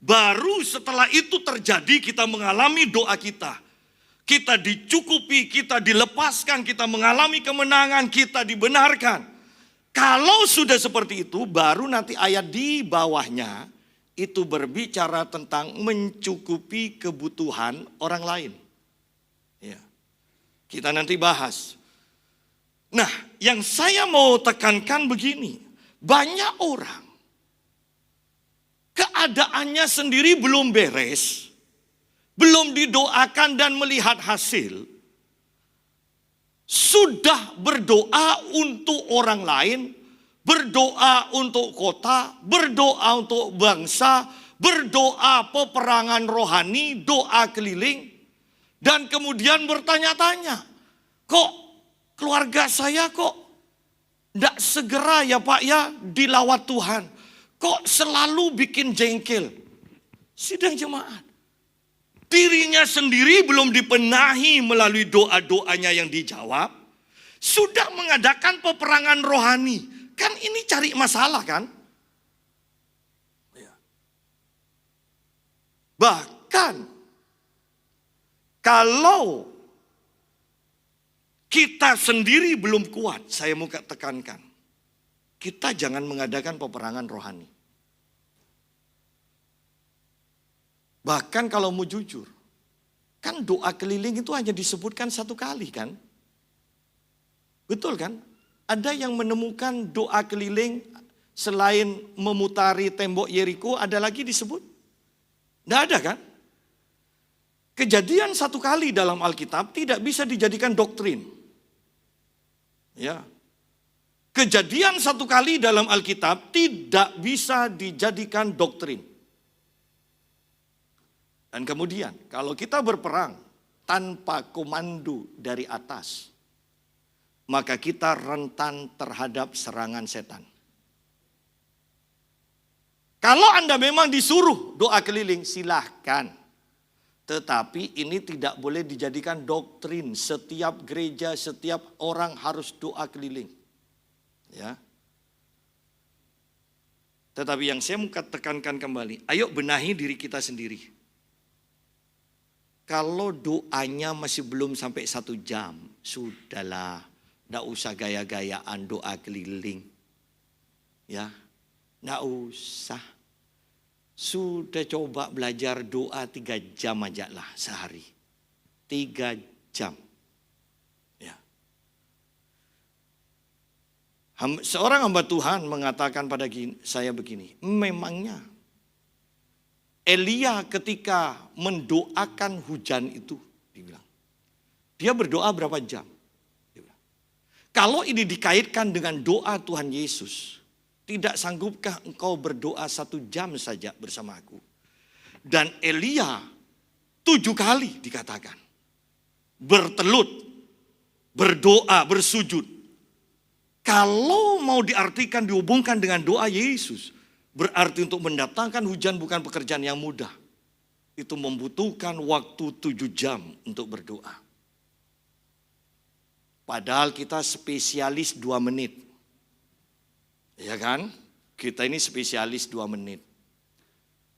baru setelah itu terjadi kita mengalami doa kita. kita dicukupi, kita dilepaskan, kita mengalami kemenangan, kita dibenarkan. Kalau sudah seperti itu, baru nanti ayat di bawahnya itu berbicara tentang mencukupi kebutuhan orang lain. Ya. Kita nanti bahas. Nah, yang saya mau tekankan begini, banyak orang keadaannya sendiri belum beres, belum didoakan dan melihat hasil, sudah berdoa untuk orang lain, berdoa untuk kota, berdoa untuk bangsa, berdoa peperangan rohani, doa keliling, dan kemudian bertanya-tanya, kok keluarga saya kok tidak segera ya Pak ya dilawat Tuhan, kok selalu bikin jengkel. Sidang jemaat, dirinya sendiri belum dipenahi melalui doa-doanya yang dijawab, sudah mengadakan peperangan rohani. Kan ini cari masalah kan? Bahkan kalau kita sendiri belum kuat, saya mau tekankan, kita jangan mengadakan peperangan rohani. Bahkan kalau mau jujur, kan doa keliling itu hanya disebutkan satu kali kan? Betul kan? Ada yang menemukan doa keliling selain memutari tembok Yeriko, ada lagi disebut? Tidak ada kan? Kejadian satu kali dalam Alkitab tidak bisa dijadikan doktrin. Ya. Kejadian satu kali dalam Alkitab tidak bisa dijadikan doktrin. Dan kemudian kalau kita berperang tanpa komando dari atas, maka kita rentan terhadap serangan setan. Kalau Anda memang disuruh doa keliling, silahkan. Tetapi ini tidak boleh dijadikan doktrin. Setiap gereja, setiap orang harus doa keliling. Ya. Tetapi yang saya mau tekankan kembali, ayo benahi diri kita sendiri. Kalau doanya masih belum sampai 1 jam, sudahlah. Tidak usah gaya-gayaan doa keliling. Ya, tidak usah. Sudah coba belajar doa 3 jam aja lah sehari. 3 jam. Ya. Seorang hamba Tuhan mengatakan pada saya begini, memangnya Elia ketika mendoakan hujan itu, dibilang, dia berdoa berapa jam? Kalau ini dikaitkan dengan doa Tuhan Yesus, tidak sanggupkah engkau berdoa 1 jam saja bersama aku? Dan Elia 7 kali dikatakan bertelut, berdoa, bersujud. Kalau mau diartikan, dihubungkan dengan doa Yesus, berarti untuk mendatangkan hujan bukan pekerjaan yang mudah. Itu membutuhkan waktu 7 jam untuk berdoa. Padahal kita spesialis 2 menit. Ya kan? Kita ini spesialis 2 menit.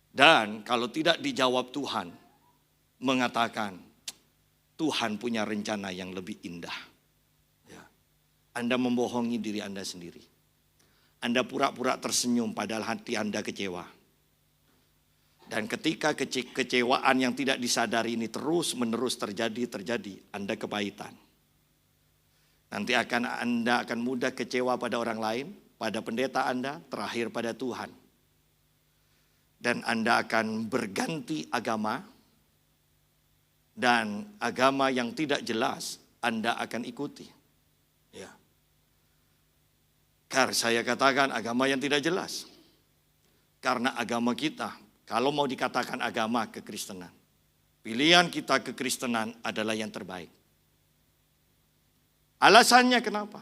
Dan kalau tidak dijawab Tuhan, mengatakan Tuhan punya rencana yang lebih indah. Ya. Anda membohongi diri Anda sendiri. Anda pura-pura tersenyum padahal hati Anda kecewa. Dan ketika kecewaan yang tidak disadari ini terus-menerus terjadi, Anda kepahitan. Nanti Anda akan mudah kecewa pada orang lain, pada pendeta Anda, terakhir pada Tuhan. Dan Anda akan berganti agama, dan agama yang tidak jelas Anda akan ikuti. Ya. Karena saya katakan agama yang tidak jelas. Karena agama kita, kalau mau dikatakan agama kekristenan, pilihan kita kekristenan adalah yang terbaik. Alasannya kenapa?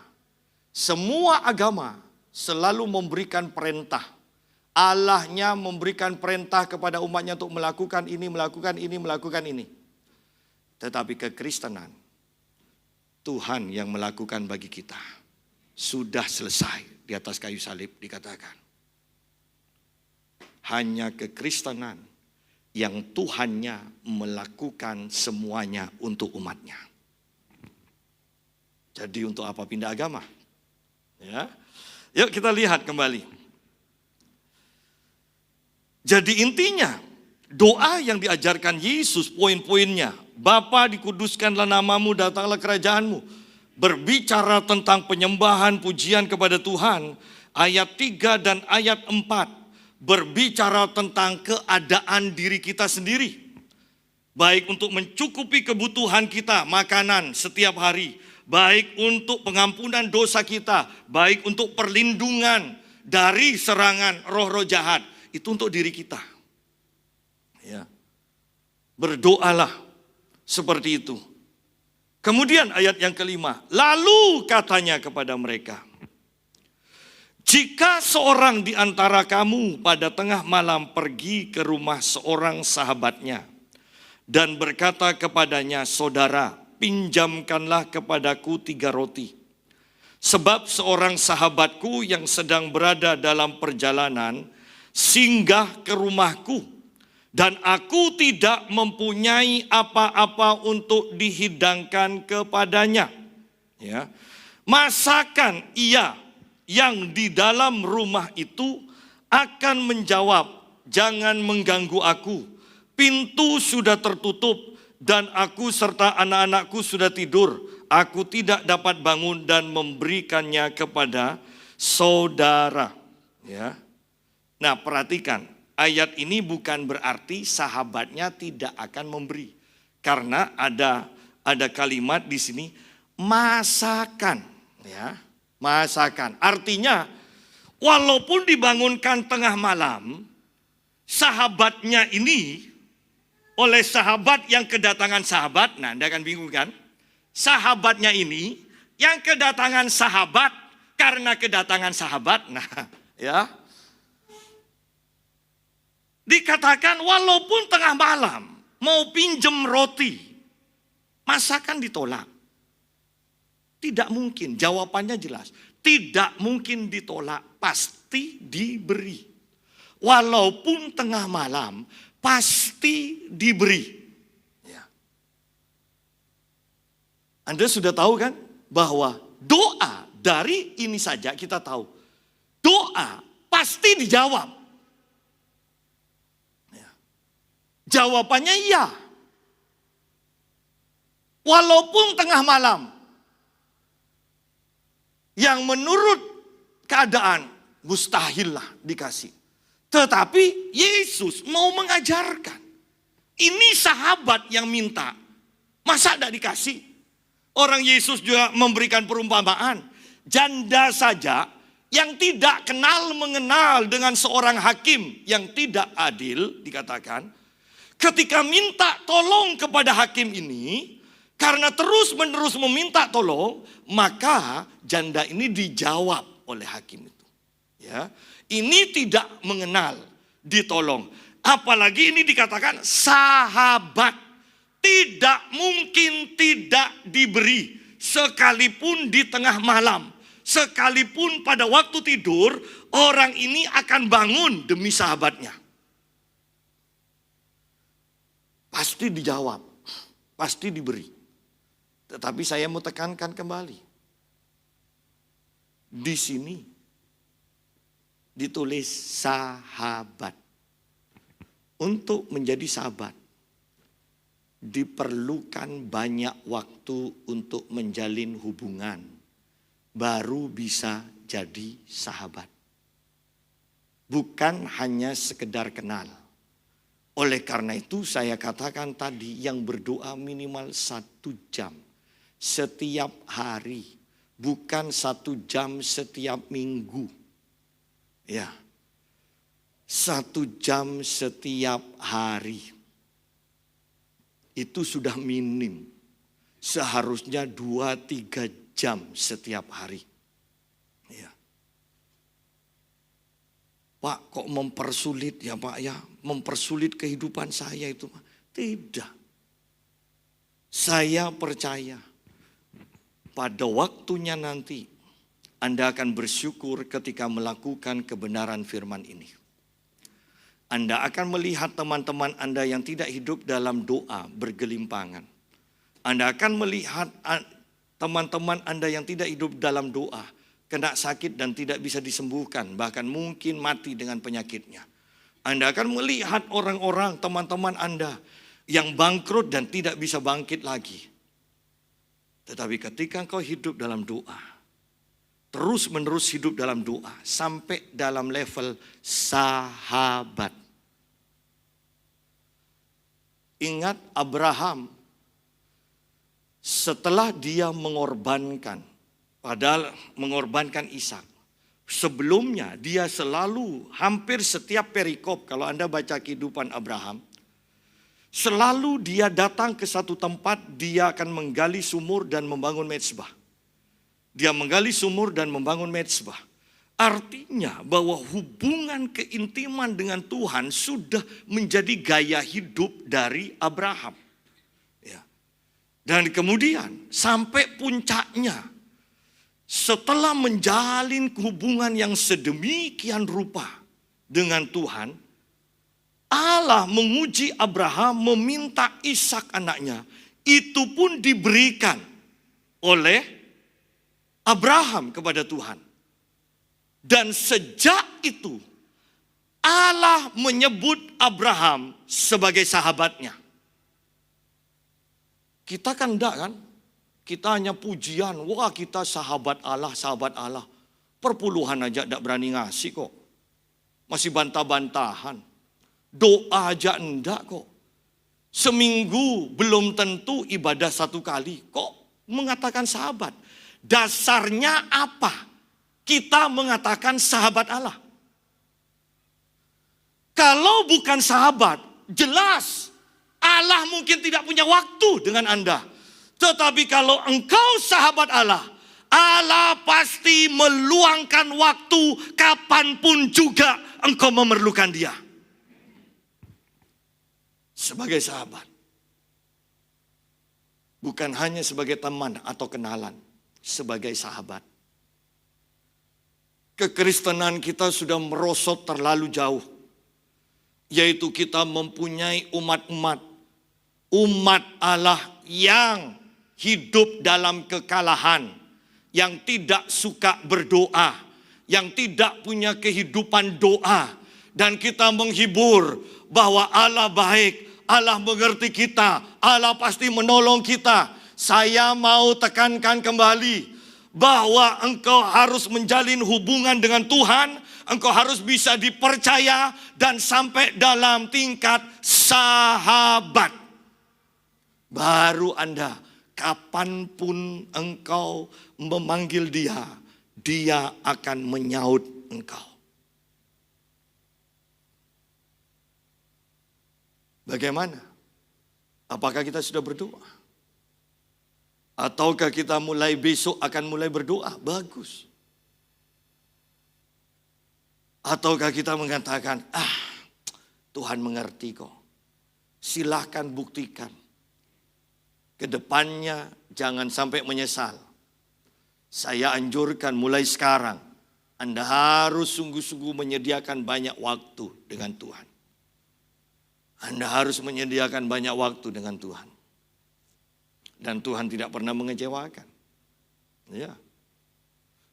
Semua agama selalu memberikan perintah. Allahnya memberikan perintah kepada umatnya untuk melakukan ini, melakukan ini, melakukan ini. Tetapi kekristenan, Tuhan yang melakukan bagi kita. Sudah selesai di atas kayu salib dikatakan. Hanya kekristenan yang Tuhannya melakukan semuanya untuk umatnya. Jadi untuk apa pindah agama? Ya. Yuk kita lihat kembali. Jadi intinya doa yang diajarkan Yesus poin-poinnya. Bapa, dikuduskanlah namamu, datanglah kerajaanmu. Berbicara tentang penyembahan pujian kepada Tuhan. Ayat 3 dan ayat 4. Berbicara tentang keadaan diri kita sendiri. Baik untuk mencukupi kebutuhan kita, makanan setiap hari. Baik untuk pengampunan dosa kita. Baik untuk perlindungan dari serangan roh-roh jahat. Itu untuk diri kita. Ya. Berdoalah seperti itu. Kemudian ayat yang kelima. Lalu katanya kepada mereka. Jika seorang di antara kamu pada tengah malam pergi ke rumah seorang sahabatnya dan berkata kepadanya, saudara, pinjamkanlah kepadaku 3 roti. Sebab seorang sahabatku yang sedang berada dalam perjalanan singgah ke rumahku dan aku tidak mempunyai apa-apa untuk dihidangkan kepadanya. Ya. Masakan ia yang di dalam rumah itu akan menjawab, jangan mengganggu aku. Pintu sudah tertutup dan aku serta anak-anakku sudah tidur. Aku tidak dapat bangun dan memberikannya kepada saudara. Ya. Nah, perhatikan, ayat ini bukan berarti sahabatnya tidak akan memberi. Karena ada kalimat di sini, masakan. Ya. Masakan. Artinya, walaupun dibangunkan tengah malam, sahabatnya ini, oleh sahabat yang kedatangan sahabat, nah Anda akan bingung kan? Sahabatnya ini, yang kedatangan sahabat, karena kedatangan sahabat, nah ya. Dikatakan walaupun tengah malam, mau pinjem roti, masakan ditolak. Tidak mungkin, jawabannya jelas. Tidak mungkin ditolak, pasti diberi. Walaupun tengah malam, pasti diberi. Ya. Anda sudah tahu kan bahwa doa dari ini saja kita tahu. Doa pasti dijawab. Ya. Jawabannya iya. Walaupun tengah malam. Yang menurut keadaan mustahil lah dikasih. Tetapi Yesus mau mengajarkan. Ini sahabat yang minta. Masa tidak dikasih? Orang Yesus juga memberikan perumpamaan. Janda saja yang tidak kenal mengenal dengan seorang hakim yang tidak adil dikatakan. Ketika minta tolong kepada hakim ini. Karena terus-menerus meminta tolong, maka janda ini dijawab oleh hakim itu. Ya, ini tidak mengenal, ditolong. Apalagi ini dikatakan sahabat. Tidak mungkin tidak diberi, sekalipun di tengah malam. Sekalipun pada waktu tidur, orang ini akan bangun demi sahabatnya. Pasti dijawab, pasti diberi. Tetapi saya mau tekankan kembali. Di sini ditulis sahabat. Untuk menjadi sahabat diperlukan banyak waktu untuk menjalin hubungan. Baru bisa jadi sahabat. Bukan hanya sekedar kenal. Oleh karena itu saya katakan tadi yang berdoa minimal 1 jam. Setiap hari, bukan 1 jam setiap minggu. Ya, 1 jam setiap hari. Itu sudah minim. Seharusnya 2-3 jam setiap hari. Ya. Pak, kok mempersulit ya Pak ya? Mempersulit kehidupan saya itu. Tidak. Saya percaya. Pada waktunya nanti Anda akan bersyukur ketika melakukan kebenaran firman ini. Anda akan melihat teman-teman Anda yang tidak hidup dalam doa bergelimpangan. Anda akan melihat teman-teman Anda yang tidak hidup dalam doa kena sakit dan tidak bisa disembuhkan, bahkan mungkin mati dengan penyakitnya. Anda akan melihat orang-orang teman-teman Anda yang bangkrut dan tidak bisa bangkit lagi. Tetapi ketika engkau hidup dalam doa, terus-menerus hidup dalam doa, sampai dalam level sahabat. Ingat Abraham, setelah dia mengorbankan, padahal mengorbankan Ishak. Sebelumnya dia selalu, hampir setiap perikop, kalau Anda baca kehidupan Abraham, selalu dia datang ke satu tempat, dia akan menggali sumur dan membangun mezbah. Dia menggali sumur dan membangun mezbah. Artinya bahwa hubungan keintiman dengan Tuhan sudah menjadi gaya hidup dari Abraham. Ya. Dan kemudian sampai puncaknya, setelah menjalin hubungan yang sedemikian rupa dengan Tuhan, Allah menguji Abraham meminta Ishak anaknya. Itu pun diberikan oleh Abraham kepada Tuhan. Dan sejak itu Allah menyebut Abraham sebagai sahabatnya. Kita kan enggak kan? Kita hanya pujian, wah kita sahabat Allah, sahabat Allah. Perpuluhan aja enggak berani ngasih kok. Masih bantah-bantahan. Doa aja enggak kok. Seminggu belum tentu ibadah 1 kali. Kok mengatakan sahabat? Dasarnya apa? Kita mengatakan sahabat Allah. Kalau bukan sahabat, jelas Allah mungkin tidak punya waktu dengan Anda. Tetapi kalau engkau sahabat Allah, Allah pasti meluangkan waktu kapanpun juga engkau memerlukan dia. Sebagai sahabat. Bukan hanya sebagai teman atau kenalan. Sebagai sahabat. Kekristenan kita sudah merosot terlalu jauh. Yaitu kita mempunyai umat-umat. Umat Allah yang hidup dalam kekalahan, yang tidak suka berdoa, yang tidak punya kehidupan doa. Dan kita menghibur bahwa Allah baik, Allah mengerti kita, Allah pasti menolong kita. Saya mau tekankan kembali bahwa engkau harus menjalin hubungan dengan Tuhan, engkau harus bisa dipercaya dan sampai dalam tingkat sahabat. Baru Anda, kapanpun engkau memanggil dia, dia akan menyaut engkau. Bagaimana? Apakah kita sudah berdoa? Ataukah kita mulai besok akan mulai berdoa? Bagus. Ataukah kita mengatakan, Tuhan mengerti kok. Silahkan buktikan. Kedepannya jangan sampai menyesal. Saya anjurkan mulai sekarang, Anda harus sungguh-sungguh menyediakan banyak waktu dengan Tuhan. Anda harus menyediakan banyak waktu dengan Tuhan. Dan Tuhan tidak pernah mengecewakan. Ya.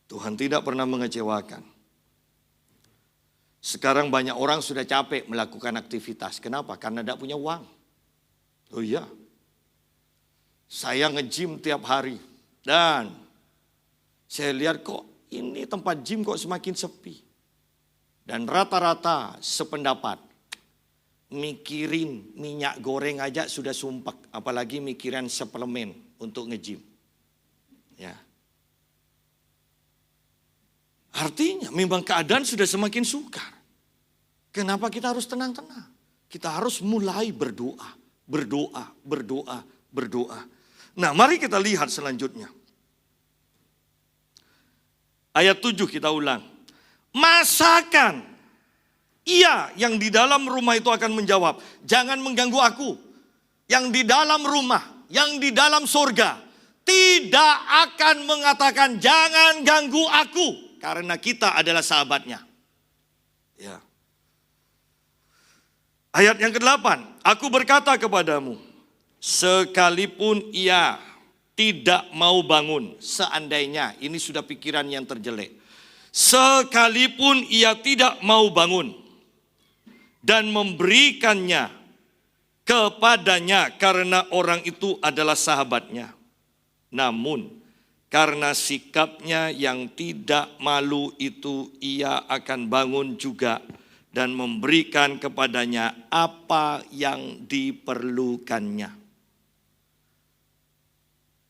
Tuhan tidak pernah mengecewakan. Sekarang banyak orang sudah capek melakukan aktivitas. Kenapa? Karena tidak punya uang. Oh iya. Saya nge-gym tiap hari. Dan saya lihat kok ini tempat gym kok semakin sepi. Dan rata-rata sependapat. Mikirin minyak goreng aja sudah sumpek. Apalagi mikiran suplemen untuk nge-gym. Ya. Artinya memang keadaan sudah semakin sukar. Kenapa kita harus tenang-tenang? Kita harus mulai berdoa. Berdoa, berdoa, berdoa. Nah, mari kita lihat selanjutnya. Ayat 7 kita ulang. Masakan ia yang di dalam rumah itu akan menjawab, jangan mengganggu aku. Yang di dalam rumah, yang di dalam surga, tidak akan mengatakan jangan ganggu aku. Karena kita adalah sahabatnya. Ya. Ayat yang ke-8, aku berkata kepadamu, sekalipun ia tidak mau bangun, seandainya, ini sudah pikiran yang terjelek. Sekalipun ia tidak mau bangun dan memberikannya kepadanya karena orang itu adalah sahabatnya. Namun karena sikapnya yang tidak malu itu, ia akan bangun juga dan memberikan kepadanya apa yang diperlukannya.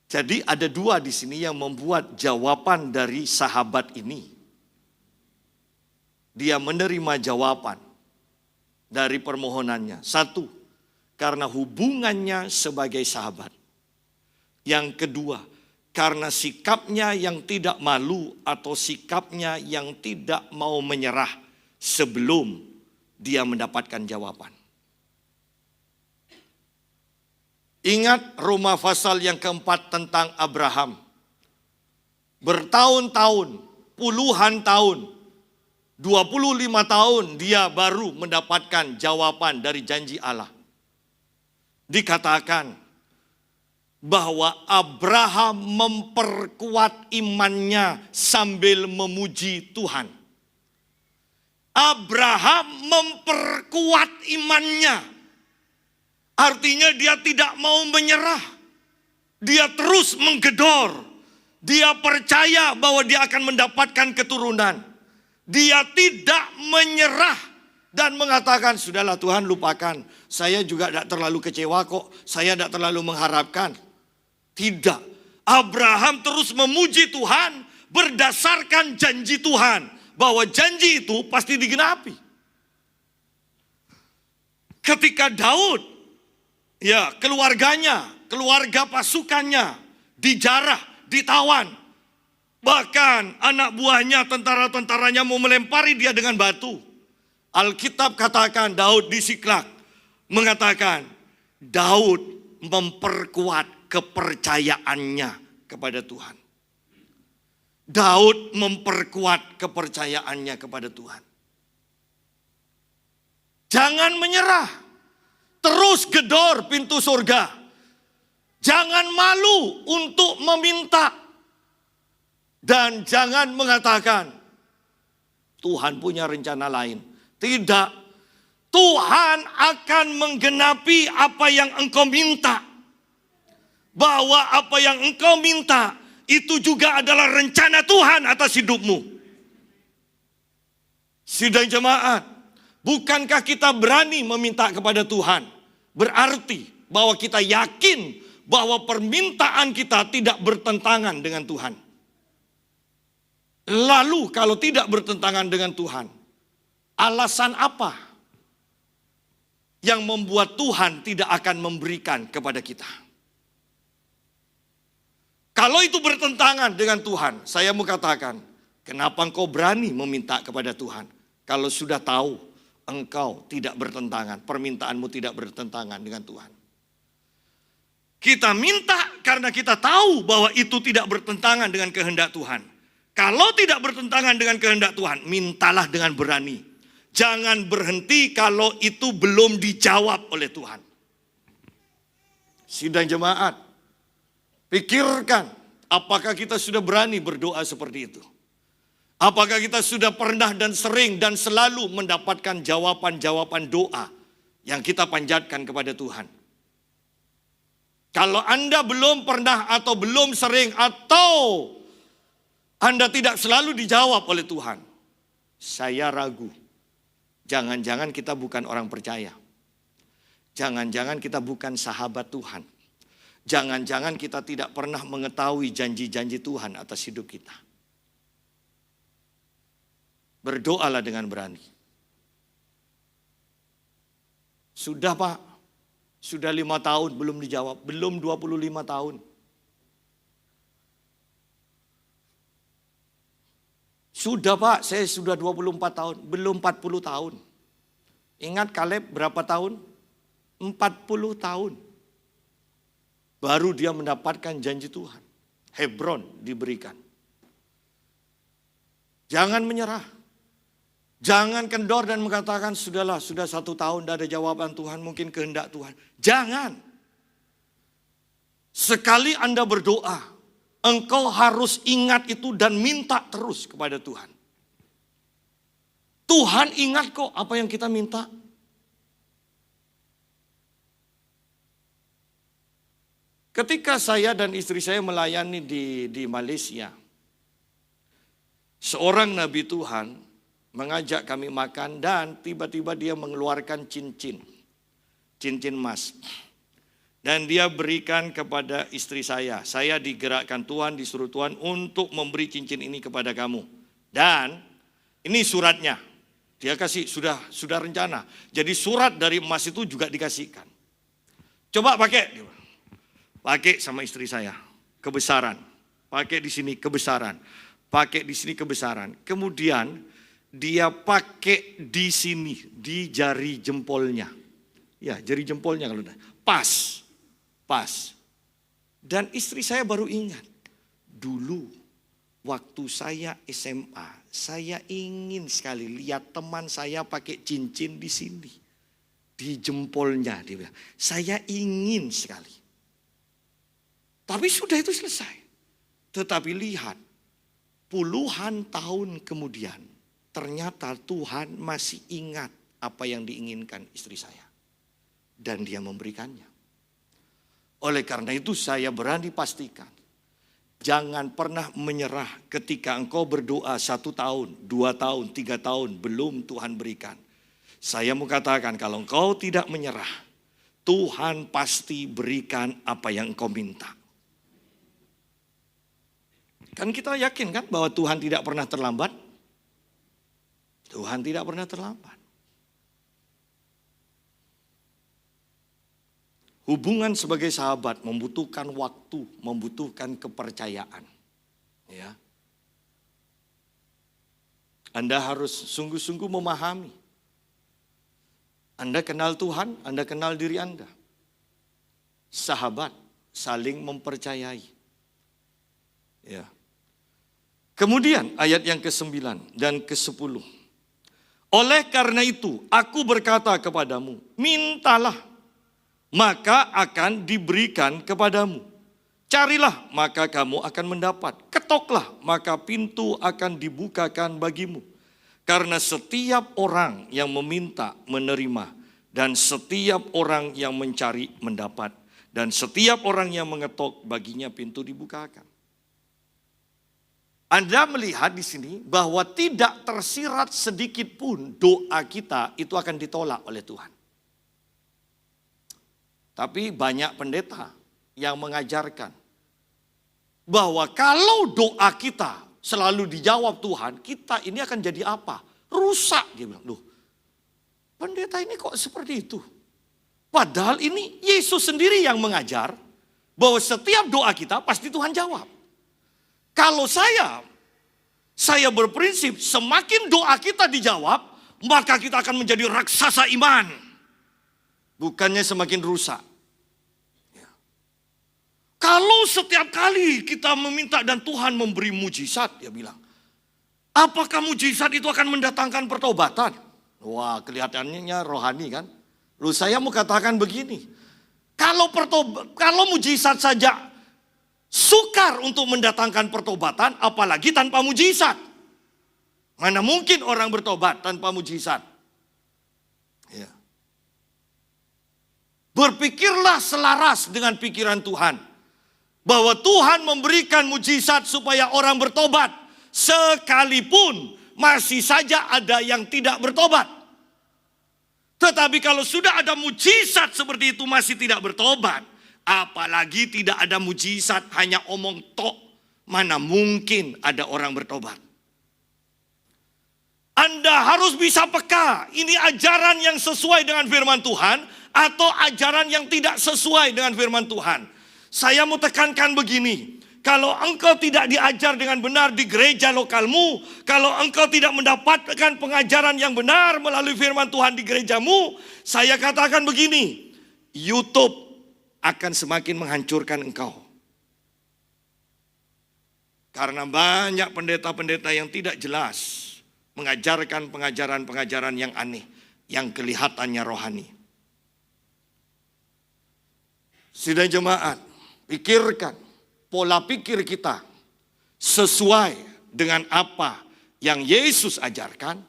Jadi ada dua di sini yang membuat jawaban dari sahabat ini. Dia menerima jawaban dari permohonannya. Satu, karena hubungannya sebagai sahabat. Yang kedua, karena sikapnya yang tidak malu atau sikapnya yang tidak mau menyerah sebelum dia mendapatkan jawaban. Ingat Roma pasal yang keempat tentang Abraham. Bertahun-tahun, puluhan tahun, 25 tahun dia baru mendapatkan jawaban dari janji Allah. Dikatakan bahwa Abraham memperkuat imannya sambil memuji Tuhan. Abraham memperkuat imannya. Artinya dia tidak mau menyerah. Dia terus menggedor. Dia percaya bahwa dia akan mendapatkan keturunan. Dia tidak menyerah dan mengatakan, sudahlah Tuhan lupakan. Saya juga tidak terlalu kecewa kok. Saya tidak terlalu mengharapkan. Tidak. Abraham terus memuji Tuhan berdasarkan janji Tuhan. Bahwa janji itu pasti digenapi. Ketika Daud, ya keluarganya, keluarga pasukannya dijarah, ditawan. Bahkan anak buahnya, tentara-tentaranya mau melempari dia dengan batu. Alkitab katakan Daud di Siklak mengatakan Daud memperkuat kepercayaannya kepada Tuhan. Daud memperkuat kepercayaannya kepada Tuhan. Jangan menyerah. Terus gedor pintu surga. Jangan malu untuk meminta. Dan jangan mengatakan Tuhan punya rencana lain. Tidak. Tuhan akan menggenapi apa yang engkau minta. Bahwa apa yang engkau minta itu juga adalah rencana Tuhan atas hidupmu. Sidang jemaat, bukankah kita berani meminta kepada Tuhan? Berarti bahwa kita yakin bahwa permintaan kita tidak bertentangan dengan Tuhan. Lalu kalau tidak bertentangan dengan Tuhan, alasan apa yang membuat Tuhan tidak akan memberikan kepada kita? Kalau itu bertentangan dengan Tuhan, saya mau katakan, kenapa engkau berani meminta kepada Tuhan? Kalau sudah tahu engkau tidak bertentangan, permintaanmu tidak bertentangan dengan Tuhan. Kita minta karena kita tahu bahwa itu tidak bertentangan dengan kehendak Tuhan. Kalau tidak bertentangan dengan kehendak Tuhan, mintalah dengan berani. Jangan berhenti kalau itu belum dijawab oleh Tuhan. Sidang jemaat, pikirkan, apakah kita sudah berani berdoa seperti itu? Apakah kita sudah pernah dan sering dan selalu mendapatkan jawaban-jawaban doa yang kita panjatkan kepada Tuhan? Kalau Anda belum pernah atau belum sering atau Anda tidak selalu dijawab oleh Tuhan, saya ragu. Jangan-jangan kita bukan orang percaya. Jangan-jangan kita bukan sahabat Tuhan. Jangan-jangan kita tidak pernah mengetahui janji-janji Tuhan atas hidup kita. Berdoalah dengan berani. Sudah Pak, sudah 5 tahun belum dijawab, belum 25 tahun. Sudah Pak, saya sudah 24 tahun, belum 40 tahun. Ingat Kaleb berapa tahun? 40 tahun. Baru dia mendapatkan janji Tuhan. Hebron diberikan. Jangan menyerah. Jangan kendor dan mengatakan, sudahlah, sudah 1 tahun tidak ada jawaban Tuhan, mungkin kehendak Tuhan. Jangan. Sekali Anda berdoa, engkau harus ingat itu dan minta terus kepada Tuhan. Tuhan ingat kok apa yang kita minta. Ketika saya dan istri saya melayani di Malaysia, seorang nabi Tuhan mengajak kami makan dan tiba-tiba dia mengeluarkan cincin emas. Dan dia berikan kepada istri saya. Saya digerakkan Tuhan, disuruh Tuhan untuk memberi cincin ini kepada kamu. Dan ini suratnya. Dia kasih, sudah rencana. Jadi surat dari emas itu juga dikasihkan. Coba pakai. Pakai sama istri saya. Kebesaran. Pakai di sini kebesaran. Pakai di sini kebesaran. Kemudian dia pakai di sini. Di jari jempolnya. Ya, jari jempolnya kalau pas. Dan istri saya baru ingat. Dulu waktu saya SMA, saya ingin sekali lihat teman saya pakai cincin di sini. Di jempolnya dia bilang. Saya ingin sekali. Tapi sudah itu selesai. Tetapi lihat, puluhan tahun kemudian, ternyata Tuhan masih ingat apa yang diinginkan istri saya. Dan dia memberikannya. Oleh karena itu saya berani pastikan, jangan pernah menyerah ketika engkau berdoa 1 tahun, 2 tahun, 3 tahun, belum Tuhan berikan. Saya mau katakan kalau engkau tidak menyerah, Tuhan pasti berikan apa yang engkau minta. Kan kita yakin kan bahwa Tuhan tidak pernah terlambat? Tuhan tidak pernah terlambat. Hubungan sebagai sahabat membutuhkan waktu, membutuhkan kepercayaan. Ya. Anda harus sungguh-sungguh memahami. Anda kenal Tuhan, Anda kenal diri Anda. Sahabat saling mempercayai. Ya. Kemudian ayat yang ke-9 dan ke-10. Oleh karena itu, aku berkata kepadamu, mintalah, maka akan diberikan kepadamu. Carilah, maka kamu akan mendapat. Ketoklah, maka pintu akan dibukakan bagimu. Karena setiap orang yang meminta menerima, dan setiap orang yang mencari mendapat, dan setiap orang yang mengetok baginya pintu dibukakan. Anda melihat di sini bahwa tidak tersirat sedikit pun doa kita itu akan ditolak oleh Tuhan. Tapi banyak pendeta yang mengajarkan bahwa kalau doa kita selalu dijawab Tuhan, kita ini akan jadi apa? Rusak. Dia bilang, loh, pendeta ini kok seperti itu? Padahal ini Yesus sendiri yang mengajar bahwa setiap doa kita pasti Tuhan jawab. Kalau saya berprinsip semakin doa kita dijawab, maka kita akan menjadi raksasa iman. Bukannya semakin rusak. Ya. Kalau setiap kali kita meminta dan Tuhan memberi mujizat, dia bilang, apakah mujizat itu akan mendatangkan pertobatan? Wah, kelihatannya rohani kan? Lalu saya mau katakan begini, kalau mujizat saja sukar untuk mendatangkan pertobatan, apalagi tanpa mujizat. Mana mungkin orang bertobat tanpa mujizat? Ya. Berpikirlah selaras dengan pikiran Tuhan. Bahwa Tuhan memberikan mujizat supaya orang bertobat. Sekalipun masih saja ada yang tidak bertobat. Tetapi kalau sudah ada mujizat seperti itu masih tidak bertobat. Apalagi tidak ada mujizat, hanya omong tok. Mana mungkin ada orang bertobat. Anda harus bisa peka. Ini ajaran yang sesuai dengan firman Tuhan atau ajaran yang tidak sesuai dengan firman Tuhan. Saya mau tekankan begini. Kalau engkau tidak diajar dengan benar di gereja lokalmu, kalau engkau tidak mendapatkan pengajaran yang benar melalui firman Tuhan di gerejamu, saya katakan begini, YouTube akan semakin menghancurkan engkau. Karena banyak pendeta-pendeta yang tidak jelas mengajarkan pengajaran-pengajaran yang aneh, yang kelihatannya rohani. Sidang jemaat, pikirkan pola pikir kita sesuai dengan apa yang Yesus ajarkan,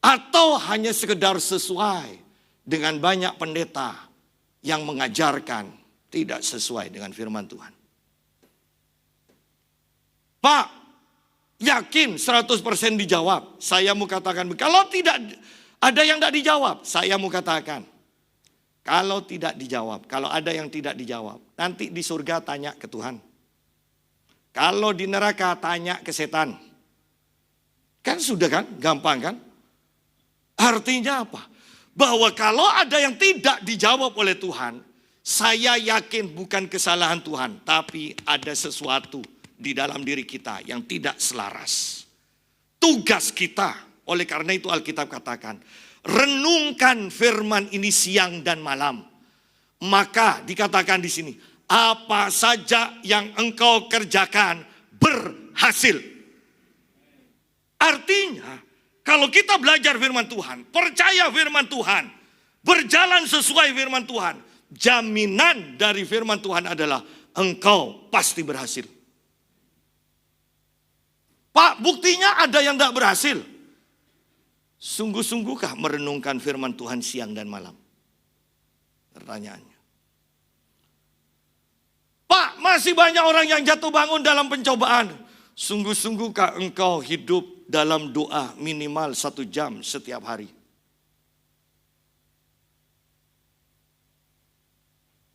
atau hanya sekedar sesuai dengan banyak pendeta yang mengajarkan tidak sesuai dengan firman Tuhan. Pak, yakin 100% dijawab? Saya mau katakan, kalau tidak ada yang tidak dijawab, saya mau katakan, kalau tidak dijawab, kalau ada yang tidak dijawab, nanti di surga tanya ke Tuhan. Kalau di neraka tanya ke setan. Kan sudah kan, gampang kan? Artinya apa? Bahwa kalau ada yang tidak dijawab oleh Tuhan, saya yakin bukan kesalahan Tuhan, tapi ada sesuatu di dalam diri kita yang tidak selaras. Tugas kita, oleh karena itu Alkitab katakan, renungkan firman ini siang dan malam. Maka dikatakan di sini, apa saja yang engkau kerjakan berhasil. Artinya, kalau kita belajar firman Tuhan, percaya firman Tuhan, berjalan sesuai firman Tuhan, jaminan dari firman Tuhan adalah engkau pasti berhasil. Pak, buktinya ada yang tidak berhasil. Sungguh-sungguhkah merenungkan firman Tuhan siang dan malam? Pertanyaannya. Pak, masih banyak orang yang jatuh bangun dalam pencobaan. Sungguh-sungguhkah engkau hidup dalam doa minimal 1 jam setiap hari?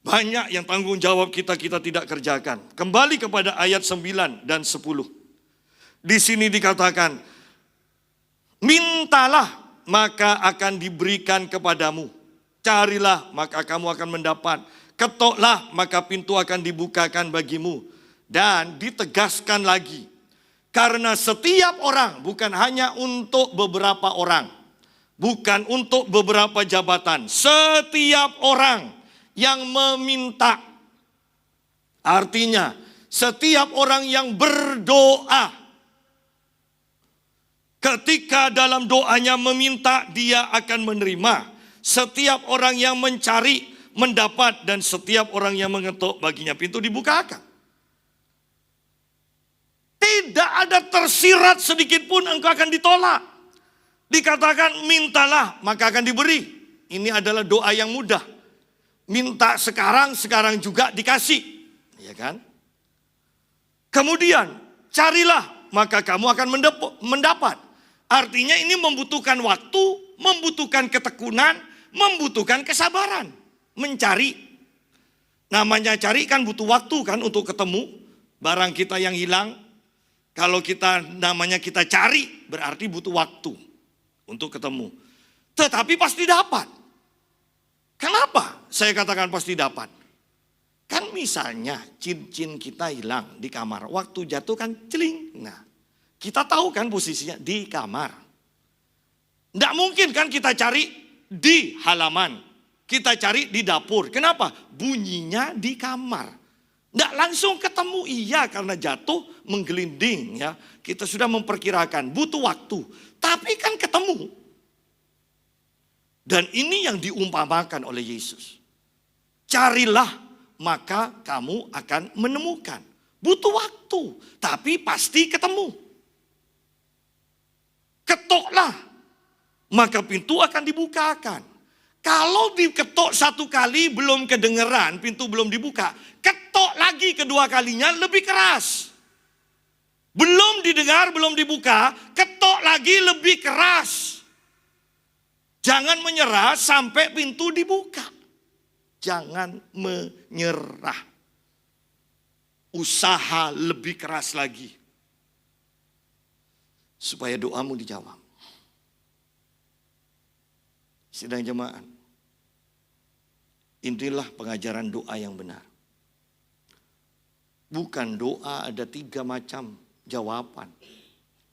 Banyak yang tanggung jawab kita tidak kerjakan. Kembali kepada ayat 9 dan 10. Di sini dikatakan, mintalah maka akan diberikan kepadamu. Carilah maka kamu akan mendapat. Ketoklah maka pintu akan dibukakan bagimu. Dan ditegaskan lagi, karena setiap orang, bukan hanya untuk beberapa orang, bukan untuk beberapa jabatan, setiap orang yang meminta, artinya setiap orang yang berdoa, ketika dalam doanya meminta, dia akan menerima. Setiap orang yang mencari, mendapat, dan setiap orang yang mengetuk, baginya pintu dibukakan. Tidak ada tersirat sedikit pun engkau akan ditolak. Dikatakan mintalah maka akan diberi. Ini adalah doa yang mudah. Minta sekarang juga dikasih. Ya kan? Kemudian carilah maka kamu akan mendapat. Artinya ini membutuhkan waktu, membutuhkan ketekunan, membutuhkan kesabaran. Mencari. Namanya cari kan butuh waktu kan untuk ketemu. Barang kita yang hilang, kalau kita cari, berarti butuh waktu untuk ketemu. Tetapi pasti dapat. Kenapa saya katakan pasti dapat? Kan misalnya cincin kita hilang di kamar. Waktu jatuh kan celing. Nah, kita tahu kan posisinya di kamar. Tidak mungkin kan kita cari di halaman. Kita cari di dapur. Kenapa? Bunyinya di kamar. Tidak langsung ketemu, iya karena jatuh menggelinding ya. Kita sudah memperkirakan butuh waktu, tapi kan ketemu. Dan ini yang diumpamakan oleh Yesus. Carilah maka kamu akan menemukan. Butuh waktu, tapi pasti ketemu. Ketoklah maka pintu akan dibukakan. Kalau diketok 1 kali belum kedengeran, pintu belum dibuka, ketok lagi kedua kalinya lebih keras. Belum didengar, belum dibuka, ketok lagi lebih keras. Jangan menyerah sampai pintu dibuka. Jangan menyerah. Usaha lebih keras lagi. Supaya doamu dijawab. Sidang jemaat, inilah pengajaran doa yang benar. Bukan doa ada 3 macam jawaban.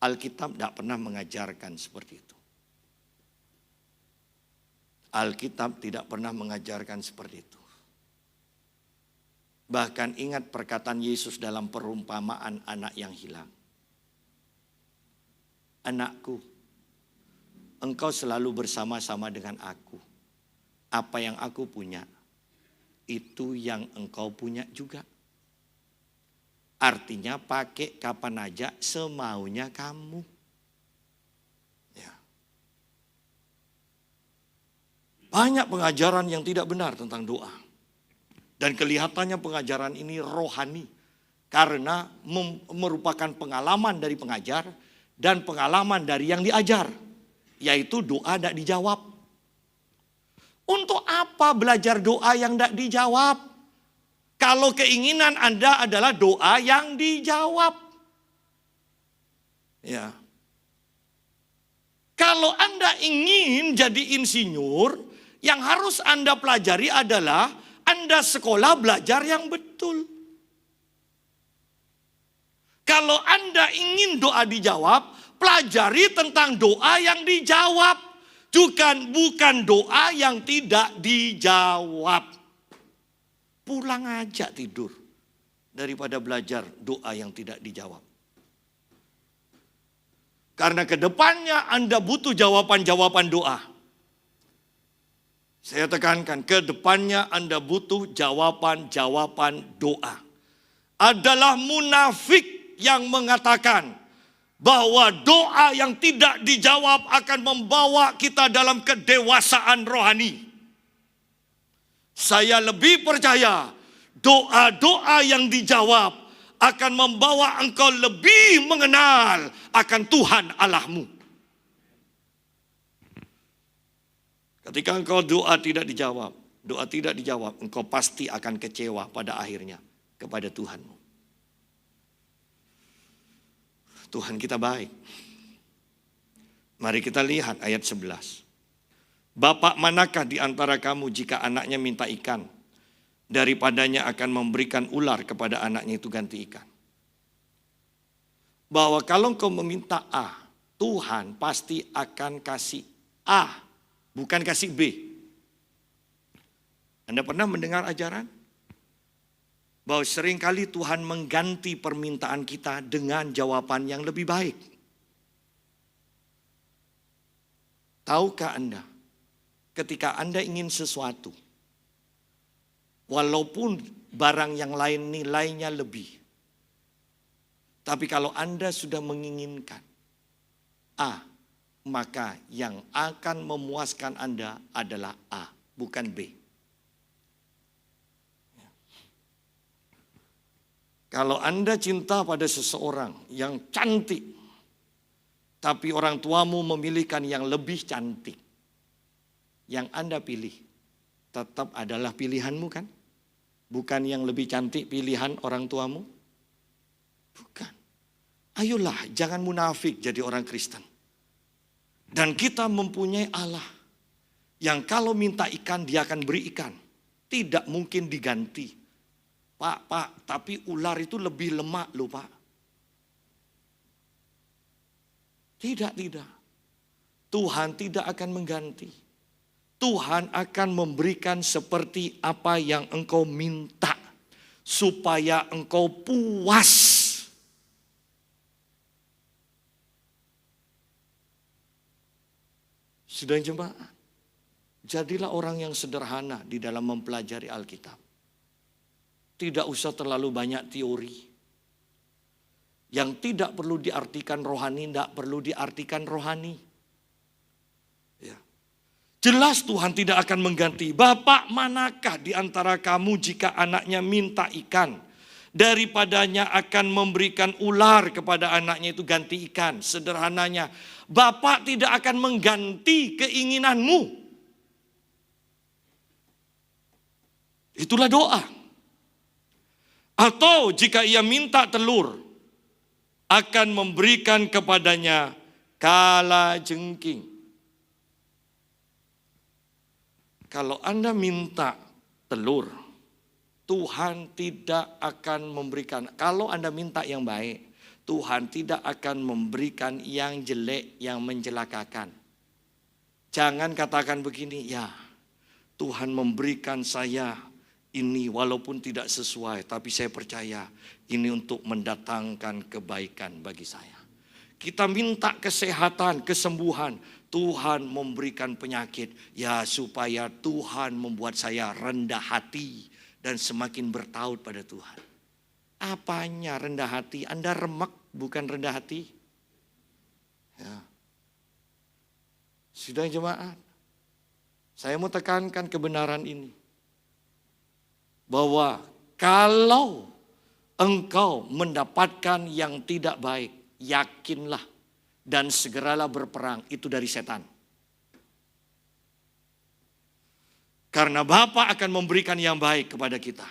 Alkitab tidak pernah mengajarkan seperti itu. Alkitab tidak pernah mengajarkan seperti itu. Bahkan ingat perkataan Yesus dalam perumpamaan anak yang hilang. Anakku, engkau selalu bersama-sama dengan aku. Apa yang aku punya, itu yang engkau punya juga. Artinya pakai kapan aja semaunya kamu. Ya. Banyak pengajaran yang tidak benar tentang doa. Dan kelihatannya pengajaran ini rohani. Karena merupakan pengalaman dari pengajar dan pengalaman dari yang diajar. Yaitu doa tidak dijawab. Untuk apa belajar doa yang tidak dijawab? Kalau keinginan Anda adalah doa yang dijawab. Ya. Kalau Anda ingin jadi insinyur, yang harus Anda pelajari adalah Anda sekolah belajar yang betul. Kalau Anda ingin doa dijawab, pelajari tentang doa yang dijawab. Bukan doa yang tidak dijawab. Pulang aja tidur daripada belajar doa yang tidak dijawab. Karena kedepannya Anda butuh jawaban-jawaban doa. Saya tekankan, kedepannya Anda butuh jawaban-jawaban doa. Adalah munafik yang mengatakan bahwa doa yang tidak dijawab akan membawa kita dalam kedewasaan rohani. Saya lebih percaya doa-doa yang dijawab akan membawa engkau lebih mengenal akan Tuhan Allahmu. Ketika engkau doa tidak dijawab, engkau pasti akan kecewa pada akhirnya kepada Tuhanmu. Tuhan kita baik. Mari kita lihat ayat 11. Bapak manakah di antara kamu jika anaknya minta ikan, daripadanya akan memberikan ular kepada anaknya itu ganti ikan. Bahwa kalau engkau meminta A, Tuhan pasti akan kasih A, bukan kasih B. Anda pernah mendengar ajaran? Bahwa seringkali Tuhan mengganti permintaan kita dengan jawaban yang lebih baik. Tahukah Anda, ketika Anda ingin sesuatu, walaupun barang yang lain nilainya lebih, tapi kalau Anda sudah menginginkan A, maka yang akan memuaskan Anda adalah A, bukan B. Kalau Anda cinta pada seseorang yang cantik, tapi orang tuamu memilihkan yang lebih cantik, yang Anda pilih tetap adalah pilihanmu kan? Bukan yang lebih cantik pilihan orang tuamu? Bukan. Ayolah, jangan munafik jadi orang Kristen. Dan kita mempunyai Allah yang kalau minta ikan dia akan beri ikan. Tidak mungkin diganti. Pak, tapi ular itu lebih lemak loh Pak. Tidak. Tuhan tidak akan mengganti. Tuhan akan memberikan seperti apa yang engkau minta. Supaya engkau puas. Sudah jemaat. Jadilah orang yang sederhana di dalam mempelajari Alkitab. Tidak usah terlalu banyak teori. Yang tidak perlu diartikan rohani, tidak perlu diartikan rohani. Ya. Jelas Tuhan tidak akan mengganti. Bapak manakah di antara kamu jika anaknya minta ikan, daripadanya akan memberikan ular kepada anaknya itu ganti ikan. Sederhananya, Bapak tidak akan mengganti keinginanmu. Itulah doa. Atau jika ia minta telur, akan memberikan kepadanya kalajengking. Kalau Anda minta telur, Tuhan tidak akan memberikan. Kalau Anda minta yang baik, Tuhan tidak akan memberikan yang jelek, yang mencelakakan. Jangan katakan begini, ya Tuhan memberikan saya ini walaupun tidak sesuai, tapi saya percaya ini untuk mendatangkan kebaikan bagi saya. kita minta kesehatan, kesembuhan. Tuhan memberikan penyakit. Ya, supaya Tuhan membuat saya rendah hati dan semakin bertaut pada Tuhan. Apanya rendah hati? Anda remek, bukan rendah hati. Ya. Sudah jemaat, saya mau tekankan kebenaran ini. Bahwa kalau engkau mendapatkan yang tidak baik, yakinlah dan segeralah berperang, itu dari setan. Karena Bapa akan memberikan yang baik kepada kita.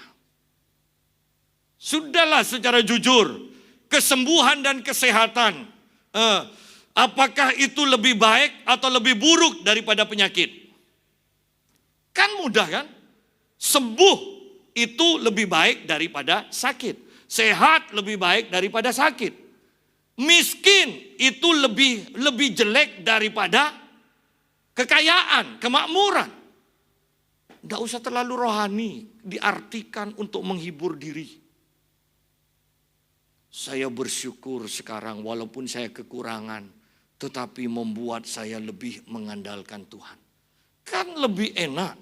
Sudahlah secara jujur, kesembuhan dan kesehatan, apakah itu lebih baik atau lebih buruk daripada penyakit? Kan mudah kan? Sembuh itu lebih baik daripada sakit. Sehat lebih baik daripada sakit. Miskin itu lebih jelek daripada kekayaan, kemakmuran. Tidak usah terlalu rohani, diartikan untuk menghibur diri. Saya bersyukur sekarang walaupun saya kekurangan, tetapi membuat saya lebih mengandalkan Tuhan. Kan lebih enak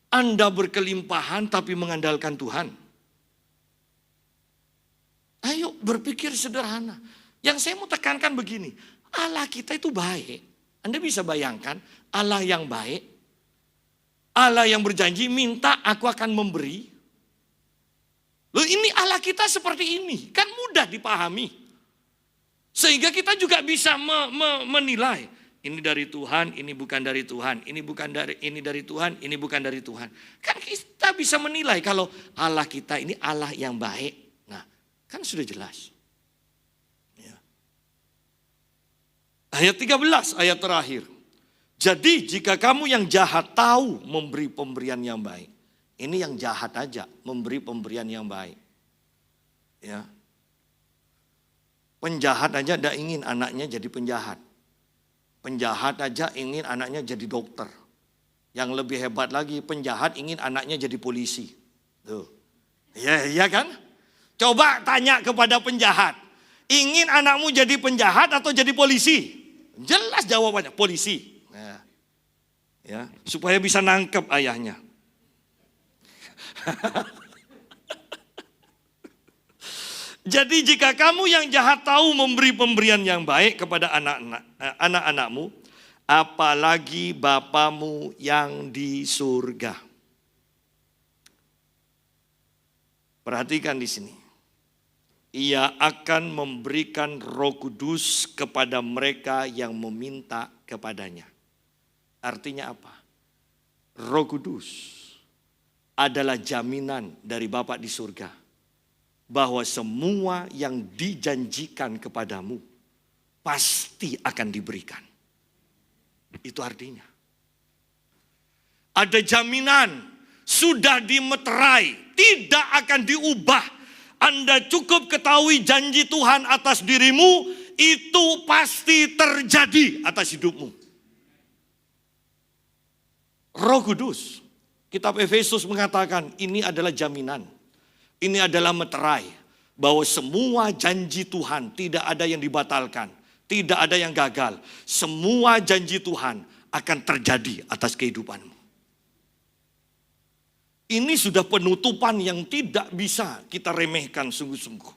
Anda berkelimpahan tapi mengandalkan Tuhan. Ayo berpikir sederhana. Yang saya mau tekankan begini, Allah kita itu baik. Anda bisa bayangkan Allah yang baik, Allah yang berjanji minta aku akan memberi. Loh, ini Allah kita seperti ini, kan mudah dipahami. Sehingga kita juga bisa menilai, ini dari Tuhan, ini bukan dari Tuhan, ini dari Tuhan, ini bukan dari Tuhan. Kan kita bisa menilai kalau Allah kita ini Allah yang baik. Nah, kan sudah jelas. Ayat 13, ayat terakhir. Jadi jika kamu yang jahat tahu memberi pemberian yang baik. Ini yang jahat aja memberi pemberian yang baik. Ya. Penjahat aja tidak ingin anaknya jadi penjahat. Penjahat aja ingin anaknya jadi dokter. Yang lebih hebat lagi, penjahat ingin anaknya jadi polisi. Tuh. Ya kan? Coba tanya kepada penjahat. Ingin anakmu jadi penjahat atau jadi polisi? Jelas jawabannya, polisi. Nah, ya, supaya bisa nangkep ayahnya. Jadi jika kamu yang jahat tahu memberi pemberian yang baik kepada anak-anakmu, apalagi Bapamu yang di surga. Perhatikan di sini. Ia akan memberikan Roh Kudus kepada mereka yang meminta kepadanya. Artinya apa? Roh Kudus adalah jaminan dari Bapa di surga bahwa semua yang dijanjikan kepadamu pasti akan diberikan. Itu artinya. Ada jaminan, sudah dimeterai, tidak akan diubah. Anda cukup ketahui janji Tuhan atas dirimu, itu pasti terjadi atas hidupmu. Roh Kudus, kitab Efesus mengatakan ini adalah jaminan. Ini adalah meterai bahwa semua janji Tuhan tidak ada yang dibatalkan, tidak ada yang gagal. Semua janji Tuhan akan terjadi atas kehidupanmu. Ini sudah penutupan yang tidak bisa kita remehkan sungguh-sungguh.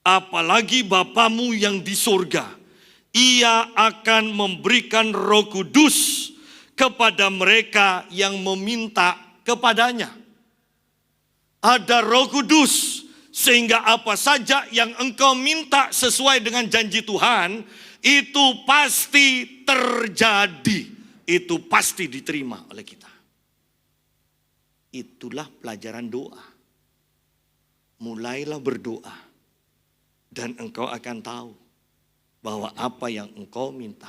Apalagi Bapamu yang di surga, Ia akan memberikan Roh Kudus kepada mereka yang meminta kepadanya. Ada Roh Kudus sehingga apa saja yang engkau minta sesuai dengan janji Tuhan, itu pasti terjadi. Itu pasti diterima oleh kita. Itulah pelajaran doa. Mulailah berdoa dan engkau akan tahu bahwa apa yang engkau minta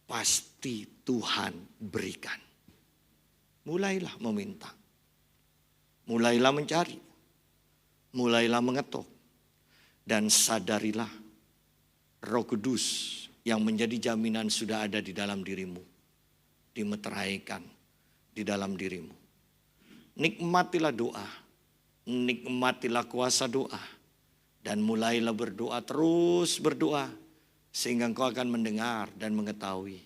pasti Tuhan berikan. Mulailah meminta. Mulailah mencari. Mulailah mengetuk. Dan sadarilah Roh Kudus yang menjadi jaminan sudah ada di dalam dirimu. Dimeteraikan di dalam dirimu. Nikmatilah doa, nikmatilah kuasa doa, dan mulailah berdoa, terus berdoa. Sehingga engkau akan mendengar dan mengetahui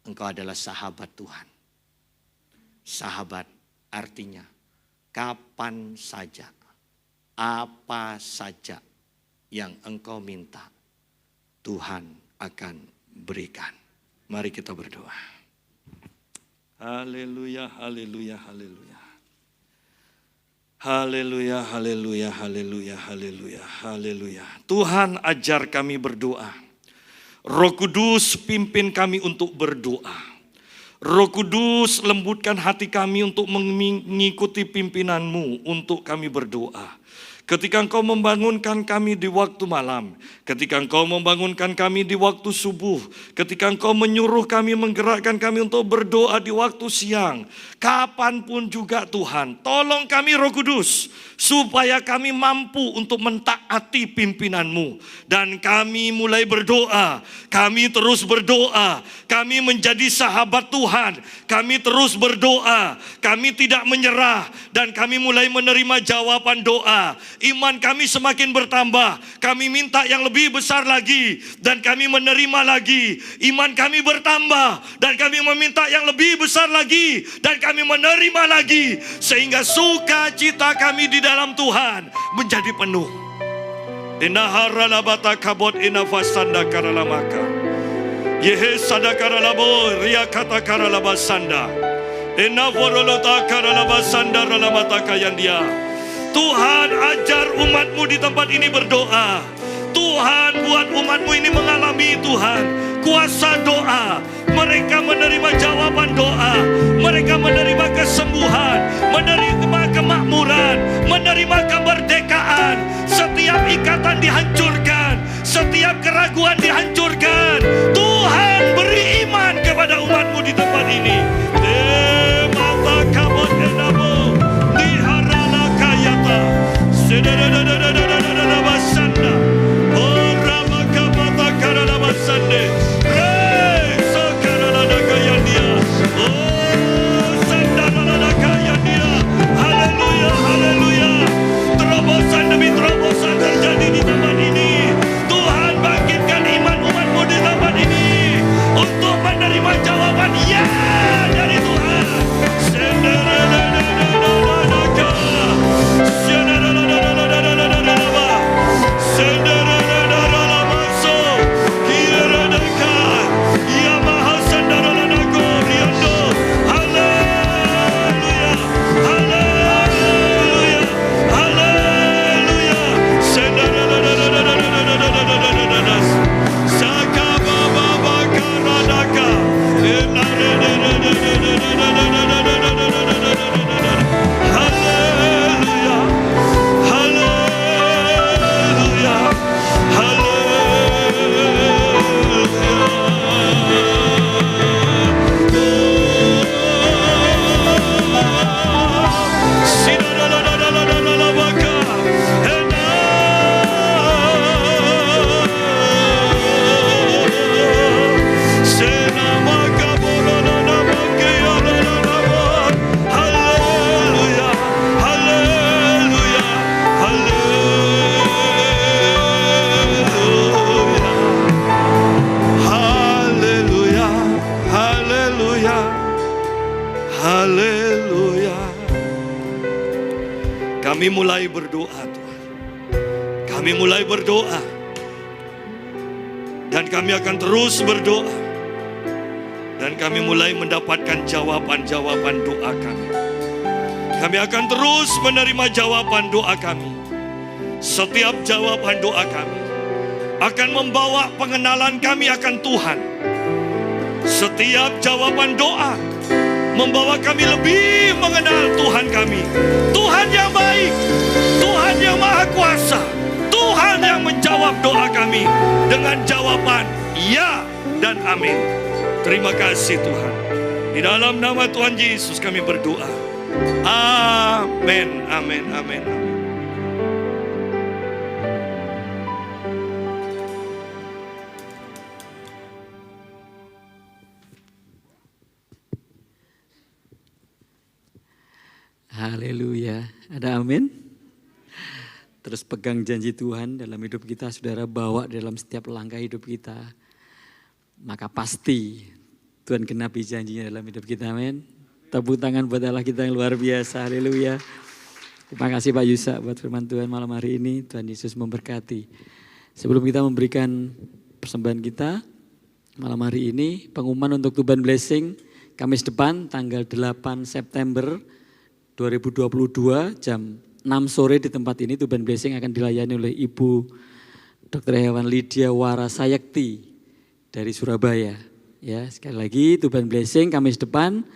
engkau adalah sahabat Tuhan. Sahabat artinya kapan saja, apa saja yang engkau minta, Tuhan akan berikan. Mari kita berdoa. Haleluya, haleluya, haleluya. Haleluya, haleluya, haleluya, haleluya, haleluya. Tuhan ajar kami berdoa. Roh Kudus pimpin kami untuk berdoa. Roh Kudus lembutkan hati kami untuk mengikuti pimpinan-Mu untuk kami berdoa. Ketika Engkau membangunkan kami di waktu malam, ketika Engkau membangunkan kami di waktu subuh, ketika Engkau menyuruh kami, menggerakkan kami untuk berdoa di waktu siang, kapanpun juga Tuhan, tolong kami Roh Kudus, supaya kami mampu untuk mentaati pimpinan-Mu. Dan kami mulai berdoa, kami terus berdoa, kami menjadi sahabat Tuhan, kami terus berdoa, kami tidak menyerah, dan kami mulai menerima jawaban doa. Iman kami semakin bertambah, kami minta yang lebih besar lagi, dan kami menerima lagi. Iman kami bertambah, dan kami meminta yang lebih besar lagi, dan kami menerima lagi. Sehingga sukacita kami di dalam Tuhan menjadi penuh. Inaharalabata kabot inafasanda karalamaka. Yehe sadakaralabo riakata karalabasanda. Inavorolota karalabasanda ralamata kayandia. Tuhan ajar umat-Mu di tempat ini berdoa. Tuhan buat umat-Mu ini mengalami Tuhan kuasa doa. Mereka menerima jawaban doa. Mereka menerima kesembuhan, menerima kemakmuran, menerima kemerdekaan. Setiap ikatan dihancurkan, setiap keraguan dihancurkan. Tuhan beri iman kepada umat-Mu di tempat ini. Mata kabut enamu diharana kayata. Sedadadadadadadadadabasanda. Oh ramaka mata karadabasande. Terobosan demi terobosan terjadi di tempat ini. Tuhan bangkitkan iman umat-Mu di tempat ini untuk menerima jawaban ya dari Tuhan. Kami mulai berdoa Tuhan. Kami mulai berdoa. Dan kami akan terus berdoa. Dan kami mulai mendapatkan jawaban-jawaban doa kami. Kami akan terus menerima jawaban doa kami. Setiap jawaban doa kami akan membawa pengenalan kami akan Tuhan. Setiap jawaban doa membawa kami lebih mengenal Tuhan kami. Tuhan yang baik, Tuhan yang maha kuasa, Tuhan yang menjawab doa kami dengan jawaban ya dan amin. Terima kasih Tuhan. Di dalam nama Tuhan Yesus kami berdoa. Amin, amin, amin, amin. Haleluya. Ada amin? terus pegang janji Tuhan dalam hidup kita, saudara bawa dalam setiap langkah hidup kita, maka pasti Tuhan genapi janjinya dalam hidup kita, amin. Tepuk tangan buat Allah kita yang luar biasa, haleluya. Terima kasih Pak Yusa buat firman Tuhan malam hari ini, Tuhan Yesus memberkati. Sebelum kita memberikan persembahan kita malam hari ini, pengumuman untuk Tuban Blessing, Kamis depan tanggal 8 September 2022 jam 6 sore di tempat ini. Tuban Blessing akan dilayani oleh Ibu Dr. Hewan Lydia Warasayakti dari Surabaya. Ya, sekali lagi Tuban Blessing Kamis depan